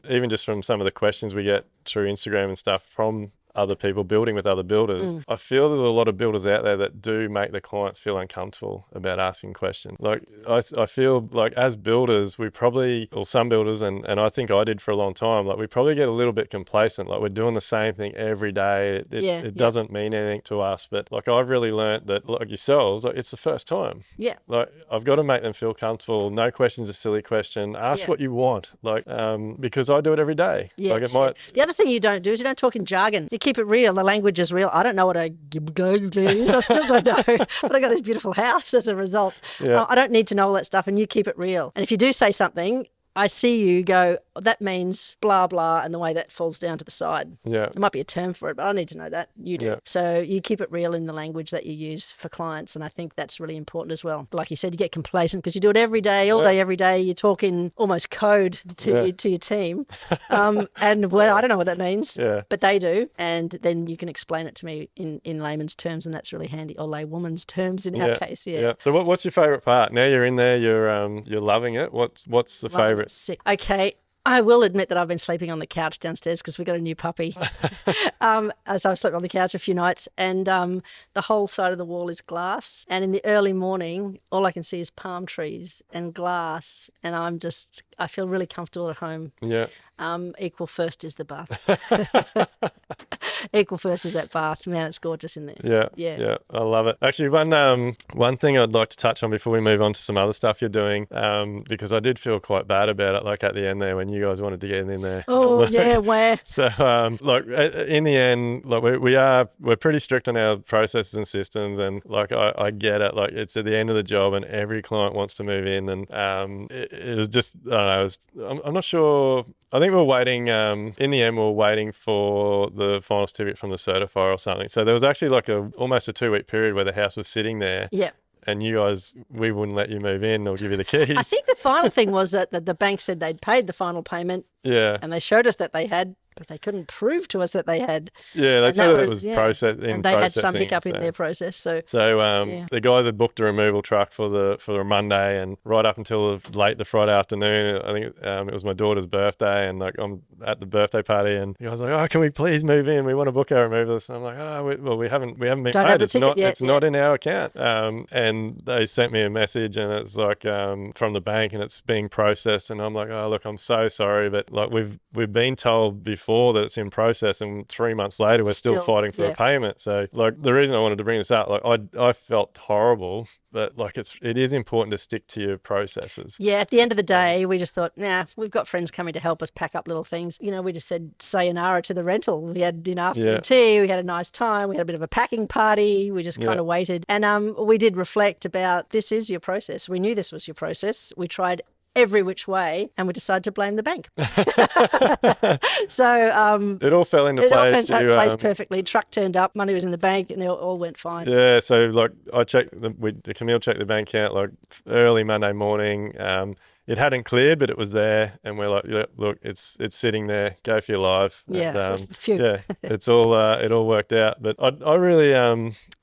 even just from some of the questions we get through Instagram and stuff from other people building with other builders. I feel there's a lot of builders out there that do make the clients feel uncomfortable about asking questions. I feel like as builders, we probably, or some builders, and I think I did for a long time, we probably get a little bit complacent. We're doing the same thing every day. It doesn't mean anything to us. But I've really learnt that, like yourselves, it's the first time. Yeah. I've got to make them feel comfortable. No question's a silly question. Ask what you want. Because I do it every day. Yeah. The other thing you don't do is you don't talk in jargon. You keep it real. The language is real. I don't know what a is. I still don't know. But I got this beautiful house as a result. Yeah. I don't need to know all that stuff, and you keep it real. And if you do say something, I see you go, that means blah, blah, and the way that falls down to the side. Yeah. There might be a term for it, but I need to know that. You do. Yeah. So you keep it real in the language that you use for clients, and I think that's really important as well. Like you said, you get complacent because you do it every day, all day, every day. You talk in almost code to your team. And well, I don't know what that means, but they do. And then you can explain it to me in layman's terms, and that's really handy, or laywoman's terms in our case. Yeah. So what's your favourite part? Now you're in there, you're loving it. What's the favourite? Sick. Okay. I will admit that I've been sleeping on the couch downstairs because we got a new puppy. As I've slept on the couch a few nights, and the whole side of the wall is glass. And in the early morning, all I can see is palm trees and glass, and I feel really comfortable at home. Yeah. Equal first is the bath. Equal first is that bath. Man, it's gorgeous in there. Yeah. I love it. Actually, one thing I'd like to touch on before we move on to some other stuff you're doing, because I did feel quite bad about it, like at the end there when you guys wanted to get in there. Oh, yeah, where? So, like in the end, like we're pretty strict on our processes and systems, and like I get it. Like it's at the end of the job, and every client wants to move in, and it was just I don't know. I'm not sure. I think we were waiting, in the end, we were waiting for the final certificate from the certifier or something. So there was actually like almost a 2-week period where the house was sitting there. Yeah. And you guys, we wouldn't let you move in. They'll give you the keys. I think the final thing was that the bank said they'd paid the final payment. Yeah. And they showed us that they had, but they couldn't prove to us that they had. Yeah, they said it was processed in and they processing. had some hiccup in their process. So the guys had booked a removal truck for the Monday, and right up until late the Friday afternoon, I think it was my daughter's birthday, and like I'm at the birthday party, and the guys were like, "Oh, can we please move in? We want to book our removals." And I'm like, "Oh, we haven't been paid. It's not in our account." And they sent me a message, and it's like from the bank, and it's being processed, and I'm like, "Oh, look, I'm so sorry, but like we've been told before that it's in process, and 3 months later we're still fighting for a payment." So like the reason I wanted to bring this up, like I felt horrible, but like it is important to stick to your processes. Yeah, at the end of the day, we just thought, we've got friends coming to help us pack up little things. You know, we just said sayonara to the rental. We had dinner, afternoon tea, we had a nice time, we had a bit of a packing party, we just kind of waited. And we did reflect about, this is your process. We knew this was your process. We tried every which way, and we decided to blame the bank. So it all fell into place. It all fell into place perfectly. Truck turned up, money was in the bank, and it all went fine. Yeah, so like I checked, Camille checked the bank account like early Monday morning. It hadn't cleared, but it was there, and we're like, look, it's sitting there. Go for your life. Yeah, and, it's all it all worked out. But I really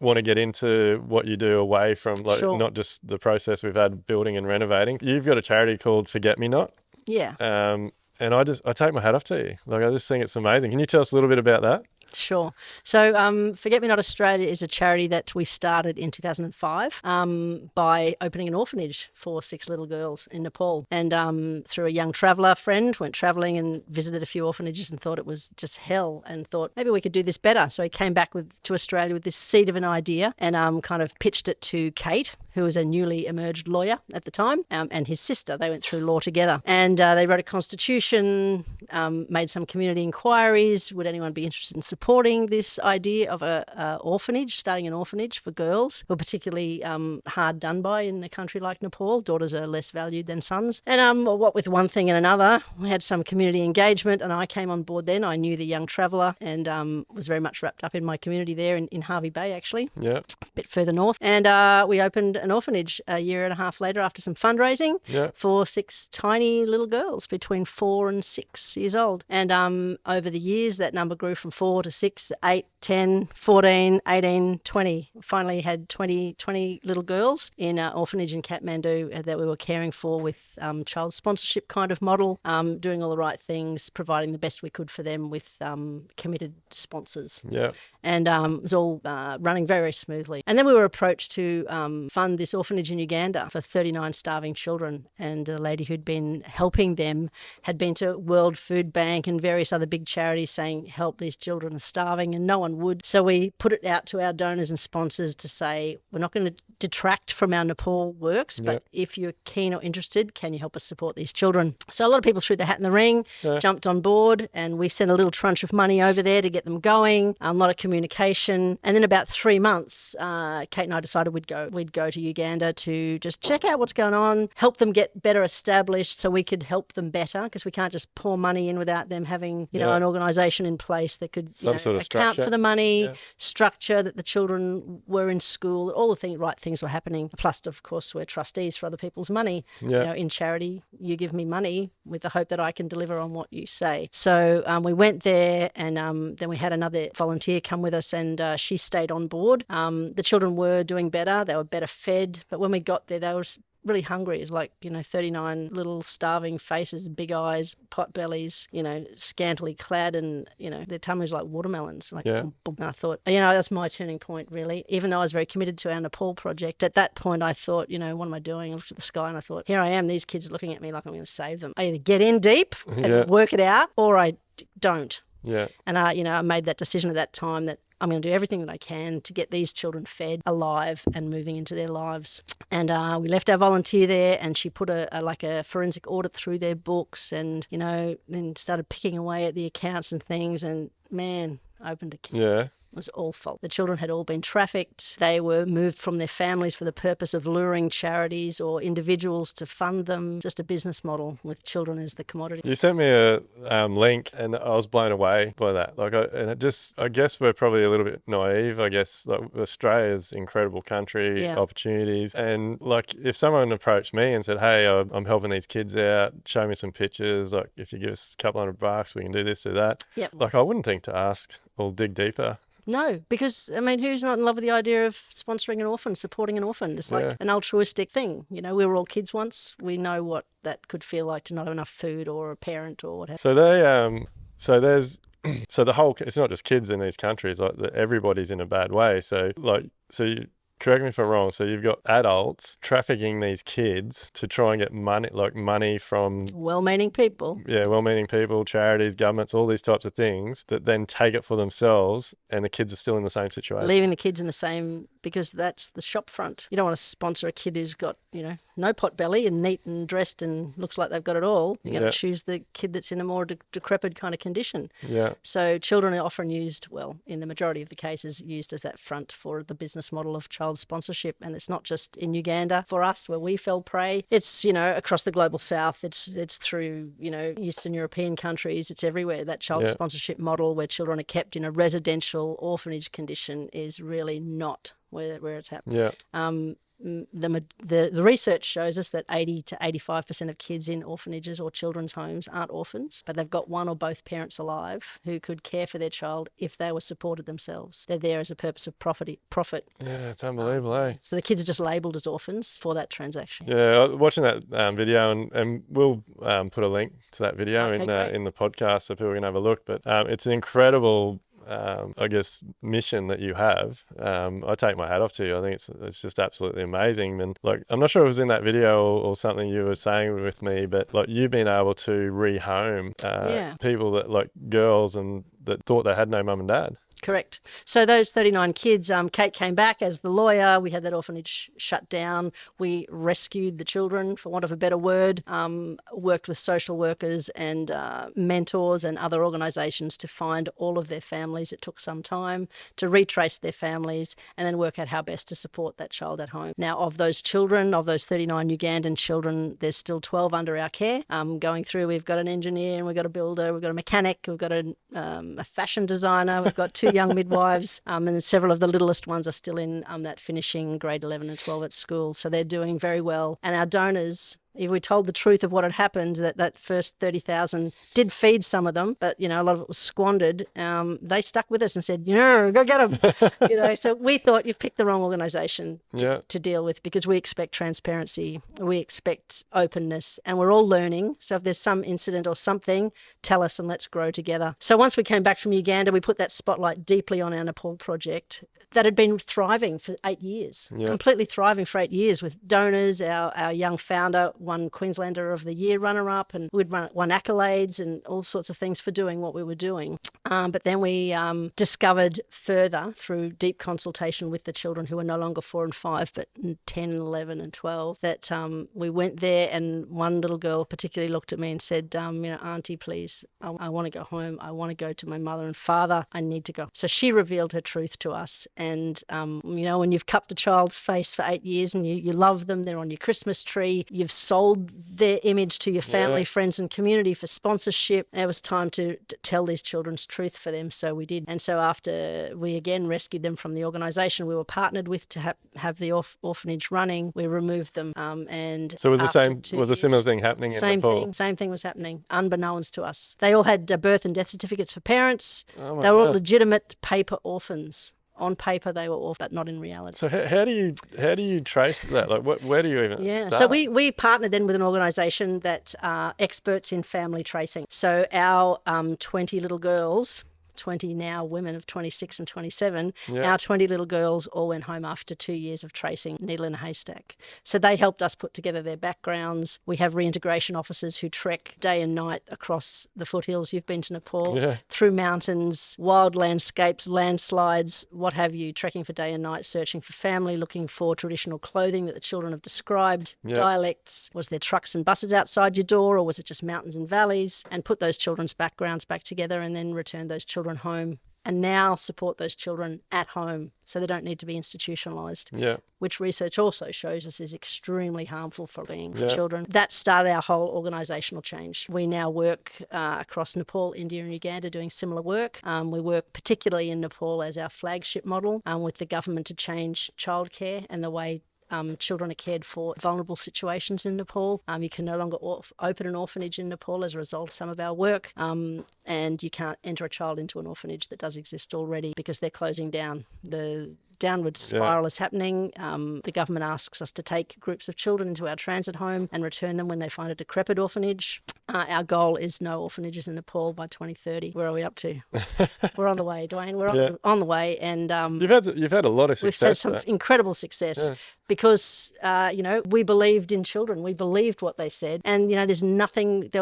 want to get into what you do away from not just the process we've had building and renovating. You've got a charity called Forget Me Not. Yeah. And I take my hat off to you. Like I just think it's amazing. Can you tell us a little bit about that? Sure. So Forget Me Not Australia is a charity that we started in 2005 by opening an orphanage for 6 little girls in Nepal. And through a young traveller friend, went travelling and visited a few orphanages and thought it was just hell, and thought maybe we could do this better. So he came back to Australia with this seed of an idea, and kind of pitched it to Kate, who was a newly emerged lawyer at the time, and his sister. They went through law together. And they wrote a constitution, made some community inquiries. Would anyone be interested in supporting this idea of a orphanage, starting an orphanage for girls who are particularly hard done by in a country like Nepal? Daughters are less valued than sons. And what with one thing and another, we had some community engagement, and I came on board then. I knew the young traveller, and was very much wrapped up in my community there in Harvey Bay, actually. Yeah. A bit further north. And we opened an orphanage a year and a half later after some fundraising for 6 tiny little girls between 4 and 6 years old. And over the years, that number grew from 4 to 6, 8, 10, 14, 18, 20. Finally had 20 little girls in an orphanage in Kathmandu that we were caring for with child sponsorship kind of model, doing all the right things, providing the best we could for them with committed sponsors. Yeah. And it was all running very, very smoothly. And then we were approached to fund this orphanage in Uganda for 39 starving children. And a lady who'd been helping them had been to World Food Bank and various other big charities saying, help, these children are starving, and no one would. So we put it out to our donors and sponsors to say, we're not going to detract from our Nepal works, but Yep. if you're keen or interested, can you help us support these children? So a lot of people threw their hat in the ring, jumped on board, and we sent a little tranche of money over there to get them going. A lot of communication, and then about 3 months, Kate and I decided we'd go to Uganda to just check out what's going on, help them get better established, so we could help them better, because we can't just pour money in without them having an organisation in place that could Some sort of account structure. for the money, structure that the children were in school, all the right things were happening. Plus, of course, we're trustees for other people's money. In charity, you give me money with the hope that I can deliver on what you say. So we went there, and then we had another volunteer come with us, and she stayed on board. The children were doing better. They were better fed. But when we got there, they were really hungry. It's like, 39 little starving faces, big eyes, pot bellies, scantily clad, and, their tummies like watermelons. Like, boom, boom. And I thought, that's my turning point, really. Even though I was very committed to our Nepal project, at that point I thought, what am I doing? I looked at the sky and I thought, here I am, these kids are looking at me like I'm going to save them. I either get in deep and work it out, or I don't. Yeah. And I made that decision at that time that I'm going to do everything that I can to get these children fed, alive, and moving into their lives. And we left our volunteer there, and she put a forensic audit through their books, and then started picking away at the accounts and things. And man, opened a can. Yeah. It was all fault. The children had all been trafficked. They were moved from their families for the purpose of luring charities or individuals to fund them. Just a business model with children as the commodity. You sent me a link, and I was blown away by that. I guess we're probably a little bit naive. I guess Australia's incredible country, opportunities, and if someone approached me and said, "Hey, I'm helping these kids out. Show me some pictures. Like, if you give us a couple $100, we can do this, do that." Yep. I wouldn't think to ask or dig deeper. No, because, who's not in love with the idea of sponsoring an orphan, supporting an orphan? It's like an altruistic thing. We were all kids once. We know what that could feel like to not have enough food or a parent or whatever. So they, so there's, so the whole, it's not just kids in these countries, everybody's in a bad way. So you, correct me if I'm wrong. So you've got adults trafficking these kids to try and get money from well-meaning people. Yeah, well-meaning people, charities, governments, all these types of things that then take it for themselves, and the kids are still in the same situation. Leaving the kids in the same, because that's the shop front. You don't want to sponsor a kid who's got, no pot belly and neat and dressed and looks like they've got it all. You're going to choose the kid that's in a more decrepit kind of condition. Yeah. So children are often used, in the majority of the cases, used as that front for the business model of child sponsorship. And it's not just in Uganda for us where we fell prey. It's, across the global south. It's through, Eastern European countries. It's everywhere. That child sponsorship model where children are kept in a residential orphanage condition is really not where it's happening. Yeah. The research shows us that 80 to 85% of kids in orphanages or children's homes aren't orphans, but they've got one or both parents alive who could care for their child if they were supported themselves. They're there as a purpose of profit. Yeah, it's unbelievable, eh? So the kids are just labelled as orphans for that transaction. Yeah, watching that video, and we'll put a link to that video in the podcast so people can have a look. But it's an incredible mission that you have. I take my hat off to you. I think it's just absolutely amazing. And I'm not sure if it was in that video or something you were saying with me, but you've been able to rehome people that girls and that thought they had no mum and dad. Correct. So those 39 kids, Kate came back as the lawyer. We had that orphanage shut down. We rescued the children, for want of a better word, worked with social workers and mentors and other organisations to find all of their families. It took some time to retrace their families and then work out how best to support that child at home. Now, of those children, of those 39 Ugandan children, there's still 12 under our care. Going through, we've got an engineer, and we've got a builder, we've got a mechanic, we've got a fashion designer, we've got 2 young midwives, and several of the littlest ones are still in that finishing grade 11 and 12 at school. So they're doing very well. And our donors, if we told the truth of what had happened, that first 30,000 did feed some of them, but, a lot of it was squandered. They stuck with us and said, go get them. So we thought you've picked the wrong organisation to deal with, because we expect transparency, we expect openness, and we're all learning. So if there's some incident or something, tell us and let's grow together. So once we came back from Uganda, we put that spotlight deeply on our Nepal project that had been thriving for 8 years, completely thriving for 8 years with donors. Our young founder won Queenslander of the Year runner-up, and we'd won accolades and all sorts of things for doing what we were doing. But then we discovered further through deep consultation with the children who were no longer 4 and 5, but 10 and 11 and 12, that we went there, and one little girl particularly looked at me and said, Auntie, please, I want to go home. I want to go to my mother and father. I need to go. So she revealed her truth to us. And, when you've cupped a child's face for 8 years and you love them, they're on your Christmas tree, you've sold their image to your family, friends and community for sponsorship, it was time to tell these children's truth for them. So we did. And so after we again rescued them from the organisation we were partnered with to have the orphanage running, we removed them. And so was a similar thing happening in Nepal? Same thing was happening, unbeknownst to us. They all had birth and death certificates for parents. Oh they were all legitimate paper orphans. On paper, they were orphans, but not in reality. So how do you trace that? Like, where do you even start? So we partnered then with an organisation that are experts in family tracing. So our 20 little girls, 20 now women of 26 and 27, our 20 little girls all went home after 2 years of tracing needle in a haystack. So they helped us put together their backgrounds. We have reintegration officers who trek day and night across the foothills. You've been to Nepal, through mountains, wild landscapes, landslides, what have you, trekking for day and night, searching for family, looking for traditional clothing that the children have described, dialects. Was there trucks and buses outside your door, or was it just mountains and valleys? And put those children's backgrounds back together and then return those children home, and now support those children at home so they don't need to be institutionalised, which research also shows us is extremely harmful for children. That started our whole organisational change. We now work across Nepal, India and Uganda doing similar work. We work particularly in Nepal as our flagship model with the government to change childcare and the way children are cared for vulnerable situations in Nepal. You can no longer open an orphanage in Nepal as a result of some of our work, and you can't enter a child into an orphanage that does exist already because they're closing down. The downward spiral is happening. The government asks us to take groups of children into our transit home and return them when they find a decrepit orphanage. Our goal is no orphanages in Nepal by 2030. Where are we up to? We're on the way, Duayne. We're on the way, and you've had a lot of success. We've had some incredible success because we believed in children. We believed what they said, and there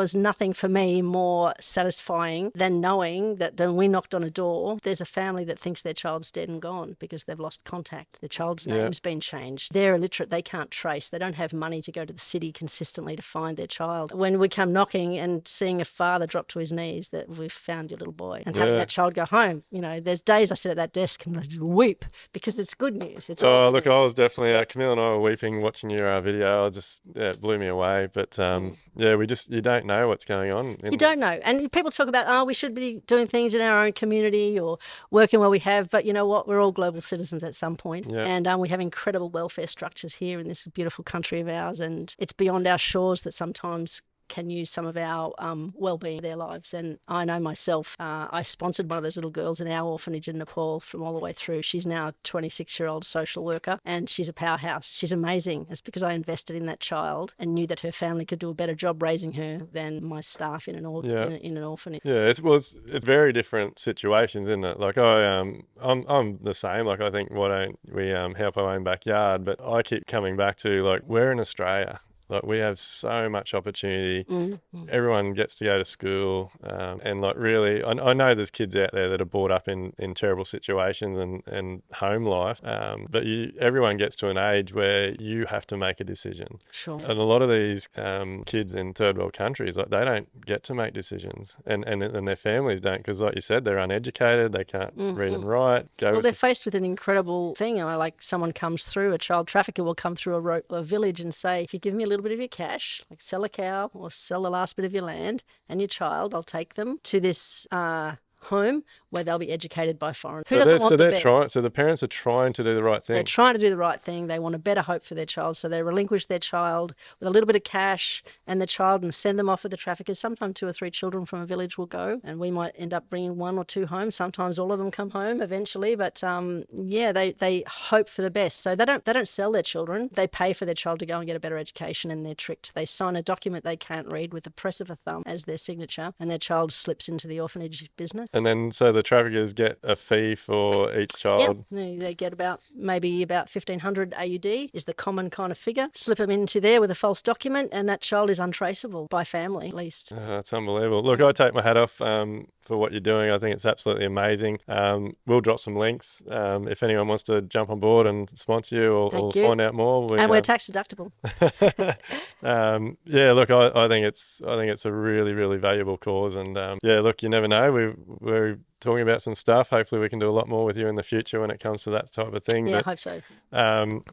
was nothing for me more satisfying than knowing that when we knocked on a door, there's a family that thinks their child's dead and gone because they've lost contact. The child's name's been changed. They're illiterate. They can't trace. They don't have money to go to the city consistently to find their child. When we come knocking and seeing a father drop to his knees that we've found your little boy and having that child go home, there's days I sit at that desk and I just weep because it's good news. It's I was definitely Camille and I were weeping watching your video. It blew me away. But you don't know what's going on. You don't know. And people talk about, we should be doing things in our own community or working where we have, but you know what? We're all global citizens at some point. And we have incredible welfare structures here in this beautiful country of ours, and it's beyond our shores that sometimes can use some of our well-being in their lives. And I know myself, I sponsored one of those little girls in our orphanage in Nepal from all the way through. She's now a 26-year-old social worker and she's a powerhouse. She's amazing. It's because I invested in that child and knew that her family could do a better job raising her than my staff in an orphanage. Yeah, it's very different situations, isn't it? Like I'm the same. Like I think, why don't we help our own backyard? But I keep coming back to, like, we're in Australia. Like, we have so much opportunity. Mm-hmm. Everyone gets to go to school. And, like, really, I know there's kids out there that are brought up in terrible situations and home life. But everyone gets to an age where you have to make a decision. Sure. And a lot of these kids in third world countries, like, they don't get to make decisions. And their families don't, because, like you said, they're uneducated. They can't read and write. They're faced with an incredible thing. Like, someone comes through, a child trafficker will come through a village and say, if you give me a little bit of your cash, like sell a cow or sell the last bit of your land and your child, I'll take them to this home where they'll be educated by foreigners. Who doesn't want the best? So the parents are trying to do the right thing. They're trying to do the right thing. They want a better hope for their child, so they relinquish their child with a little bit of cash and the child and send them off with the traffickers. Sometimes 2 or 3 children from a village will go, and we might end up bringing 1 or 2 home. Sometimes all of them come home eventually, but they hope for the best. So they don't sell their children. They pay for their child to go and get a better education, and they're tricked. They sign a document they can't read with the press of a thumb as their signature, and their child slips into the orphanage business. And then so the traffickers get a fee for each child. Yep, they get maybe about 1,500 AUD is the common kind of figure. Slip them into there with a false document, and that child is untraceable by family, at least. That's unbelievable. Look, I take my hat off for what you're doing. I think it's absolutely amazing. We'll drop some links if anyone wants to jump on board and sponsor you or find out more. We're tax deductible. Yeah, look, I think it's a really, really valuable cause, and yeah, look, you never know. We're talking about some stuff. Hopefully we can do a lot more with you in the future when it comes to that type of thing. Yeah, I hope so.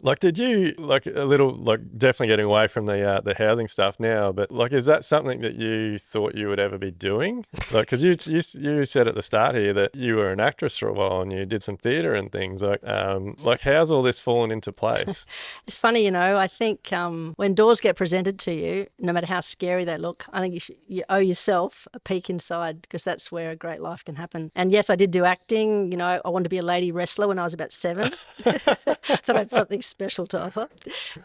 Like, did you, like, a little, like, definitely getting away from the housing stuff now, but like, is that something that you thought you would ever be doing? Like, because you said at the start here that you were an actress for a while and you did some theatre and things. Like how's all this fallen into place? It's funny, I think when doors get presented to you, no matter how scary they look, I think you owe yourself a peek inside, because that's where a great life can happen. And yes, I did do acting. I wanted to be a lady wrestler when I was about 7. Thought I had something special to offer.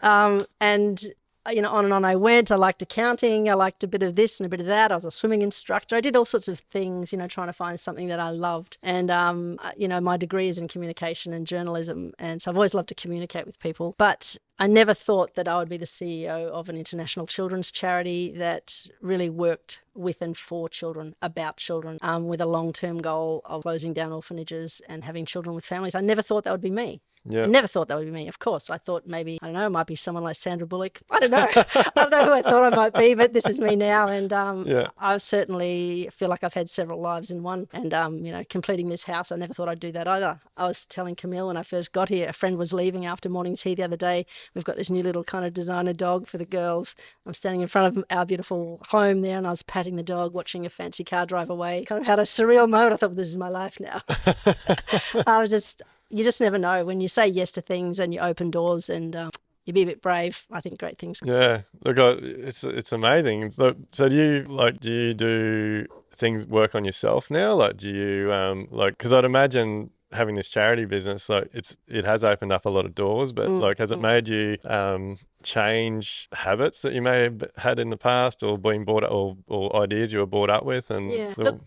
And on and on I went. I liked accounting. I liked a bit of this and a bit of that. I was a swimming instructor. I did all sorts of things, trying to find something that I loved. And, my degree is in communication and journalism. And so I've always loved to communicate with people. But I never thought that I would be the CEO of an international children's charity that really worked with and for children, about children, with a long-term goal of closing down orphanages and having children with families. I never thought that would be me. Yeah. I never thought that would be me, of course. I thought maybe, I don't know, it might be someone like Sandra Bullock. I don't know. I don't know who I thought I might be, but this is me now. And I certainly feel like I've had several lives in one. And, completing this house, I never thought I'd do that either. I was telling Camille when I first got here, a friend was leaving after morning tea the other day. We've got this new little kind of designer dog for the girls. I'm standing in front of our beautiful home there, and I was patting the dog, watching a fancy car drive away. Kind of had a surreal moment. I thought, this is my life now. You just never know when you say yes to things and you open doors, and you be a bit brave. I think great things. Yeah, look, it's amazing. So do you do things, work on yourself now? Like, do you because I'd imagine having this charity business, like, it has opened up a lot of doors, but has it made you change habits that you may have had in the past, or been brought up, or ideas you were brought up with? And yeah, look,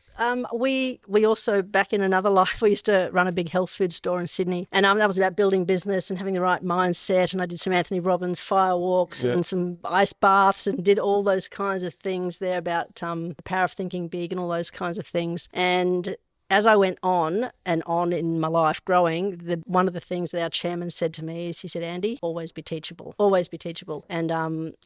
we also, back in another life, we used to run a big health food store in Sydney, and that was about building business and having the right mindset. And I did some Anthony Robbins fire walks and some ice baths, and did all those kinds of things there about the power of thinking big and all those kinds of things. And as I went on and on in my life growing, one of the things that our chairman said to me is, he said, Andy, always be teachable, always be teachable. And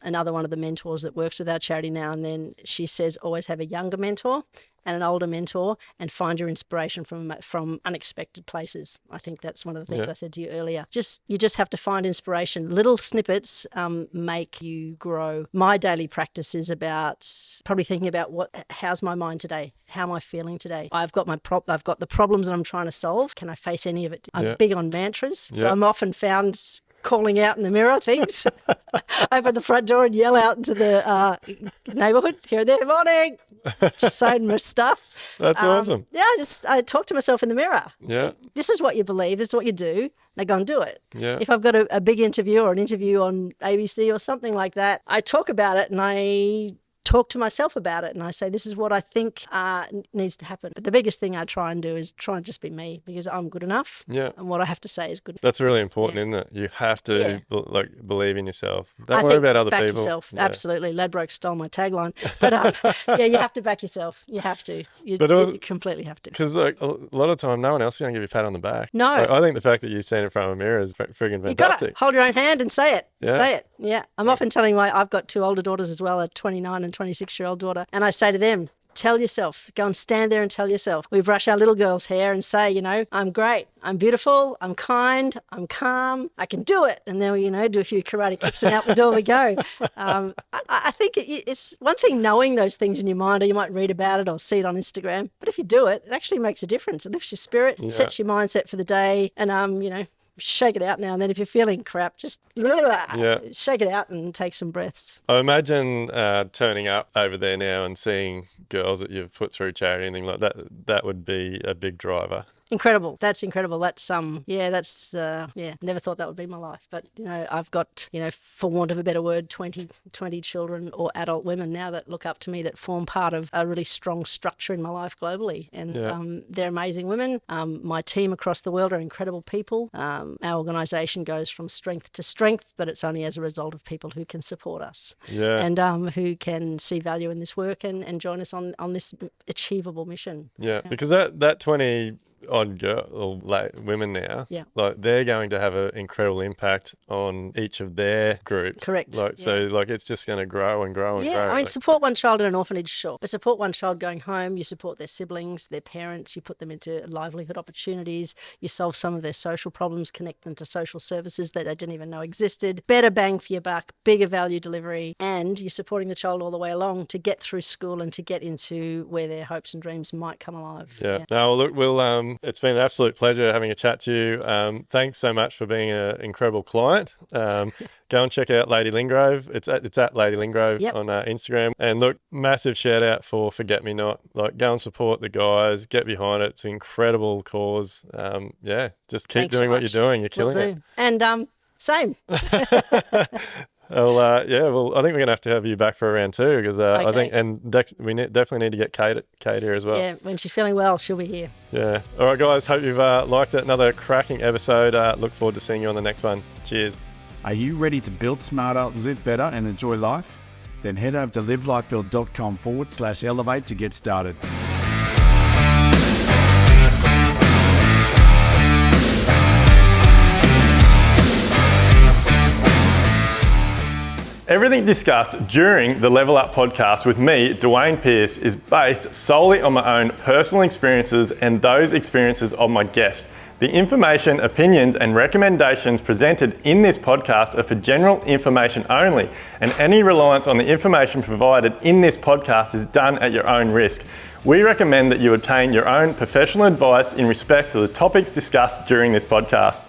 another one of the mentors that works with our charity now and then, she says, always have a younger mentor and an older mentor, and find your inspiration from unexpected places. I think that's one of the things I said to you earlier. You just have to find inspiration. Little snippets make you grow. My daily practice is about probably thinking about how's my mind today? How am I feeling today? I've got the problems that I'm trying to solve. Can I face any of it? I'm big on mantras, so I'm often found calling out in the mirror things. Open the front door and yell out into the neighbourhood, here there, morning, just saying my stuff. That's awesome. Yeah, I talk to myself in the mirror. Yeah. This is what you believe, this is what you do. Now go and do it. Yeah. If I've got a big interview or an interview on ABC or something like that, I talk about it and I talk to myself about it, and I say, this is what I think needs to happen. But the biggest thing I try and do is try and just be me, because I'm good enough. Yeah. And what I have to say is good. That's really important, isn't it? You have to believe in yourself. Don't worry about other back people. Yourself. Yeah. Absolutely. Ladbroke stole my tagline. But you have to back yourself. You have to. You completely have to. Because a lot of time, no one else is going to give you a pat on the back. No. I think the fact that you stand in front of a mirror is frigging fantastic. You got to hold your own hand and say it. Yeah. Say it. Yeah. I'm often telling I've got 2 older daughters as well, a 29 and 26-year-old daughter. And I say to them, tell yourself, go and stand there and tell yourself. We brush our little girl's hair and say, I'm great, I'm beautiful, I'm kind, I'm calm, I can do it. And then we, do a few karate kicks and out the door we go. I think it's one thing knowing those things in your mind, or you might read about it or see it on Instagram. But if you do it, it actually makes a difference. It lifts your spirit, sets your mindset for the day, and, shake it out now and then. If you're feeling crap, just shake it out and take some breaths. I imagine turning up over there now and seeing girls that you've put through charity and things like that, that would be a big driver. Incredible. That's incredible. That's never thought that would be my life. But, I've got, for want of a better word, 20 children or adult women now that look up to me, that form part of a really strong structure in my life globally. And they're amazing women. My team across the world are incredible people. Our organisation goes from strength to strength, but it's only as a result of people who can support us and who can see value in this work and join us on this achievable mission. Yeah, because that 20 odd women now, like they're going to have an incredible impact on each of their groups. Correct. So it's just going to grow and grow and grow. I mean, support one child in an orphanage, sure. But support one child going home, you support their siblings, their parents, you put them into livelihood opportunities, you solve some of their social problems, connect them to social services that they didn't even know existed. Better bang for your buck, bigger value delivery, and you're supporting the child all the way along to get through school and to get into where their hopes and dreams might come alive. Yeah. No, look, it's been an absolute pleasure having a chat to you. Thanks so much for being an incredible client. Go and check out Lady Lingrove. It's at Lady Lingrove on Instagram. And look, massive shout out for Forget Me Not. Like, go and support the guys. Get behind it. It's an incredible cause. Just keep doing what you're doing. You're killing it. And same. Well, I think we're going to have you back for a round two because I think, and we definitely need to get Kate here as well. Yeah, when she's feeling well, she'll be here. Yeah. All right, guys. Hope you've liked it. Another cracking episode. Look forward to seeing you on the next one. Cheers. Are you ready to build smarter, live better, and enjoy life? Then head over to livelifebuild.com/elevate to get started. Everything discussed during the Level Up podcast with me, Duayne Pearce, is based solely on my own personal experiences and those experiences of my guests. The information, opinions, and recommendations presented in this podcast are for general information only, and any reliance on the information provided in this podcast is done at your own risk. We recommend that you obtain your own professional advice in respect to the topics discussed during this podcast.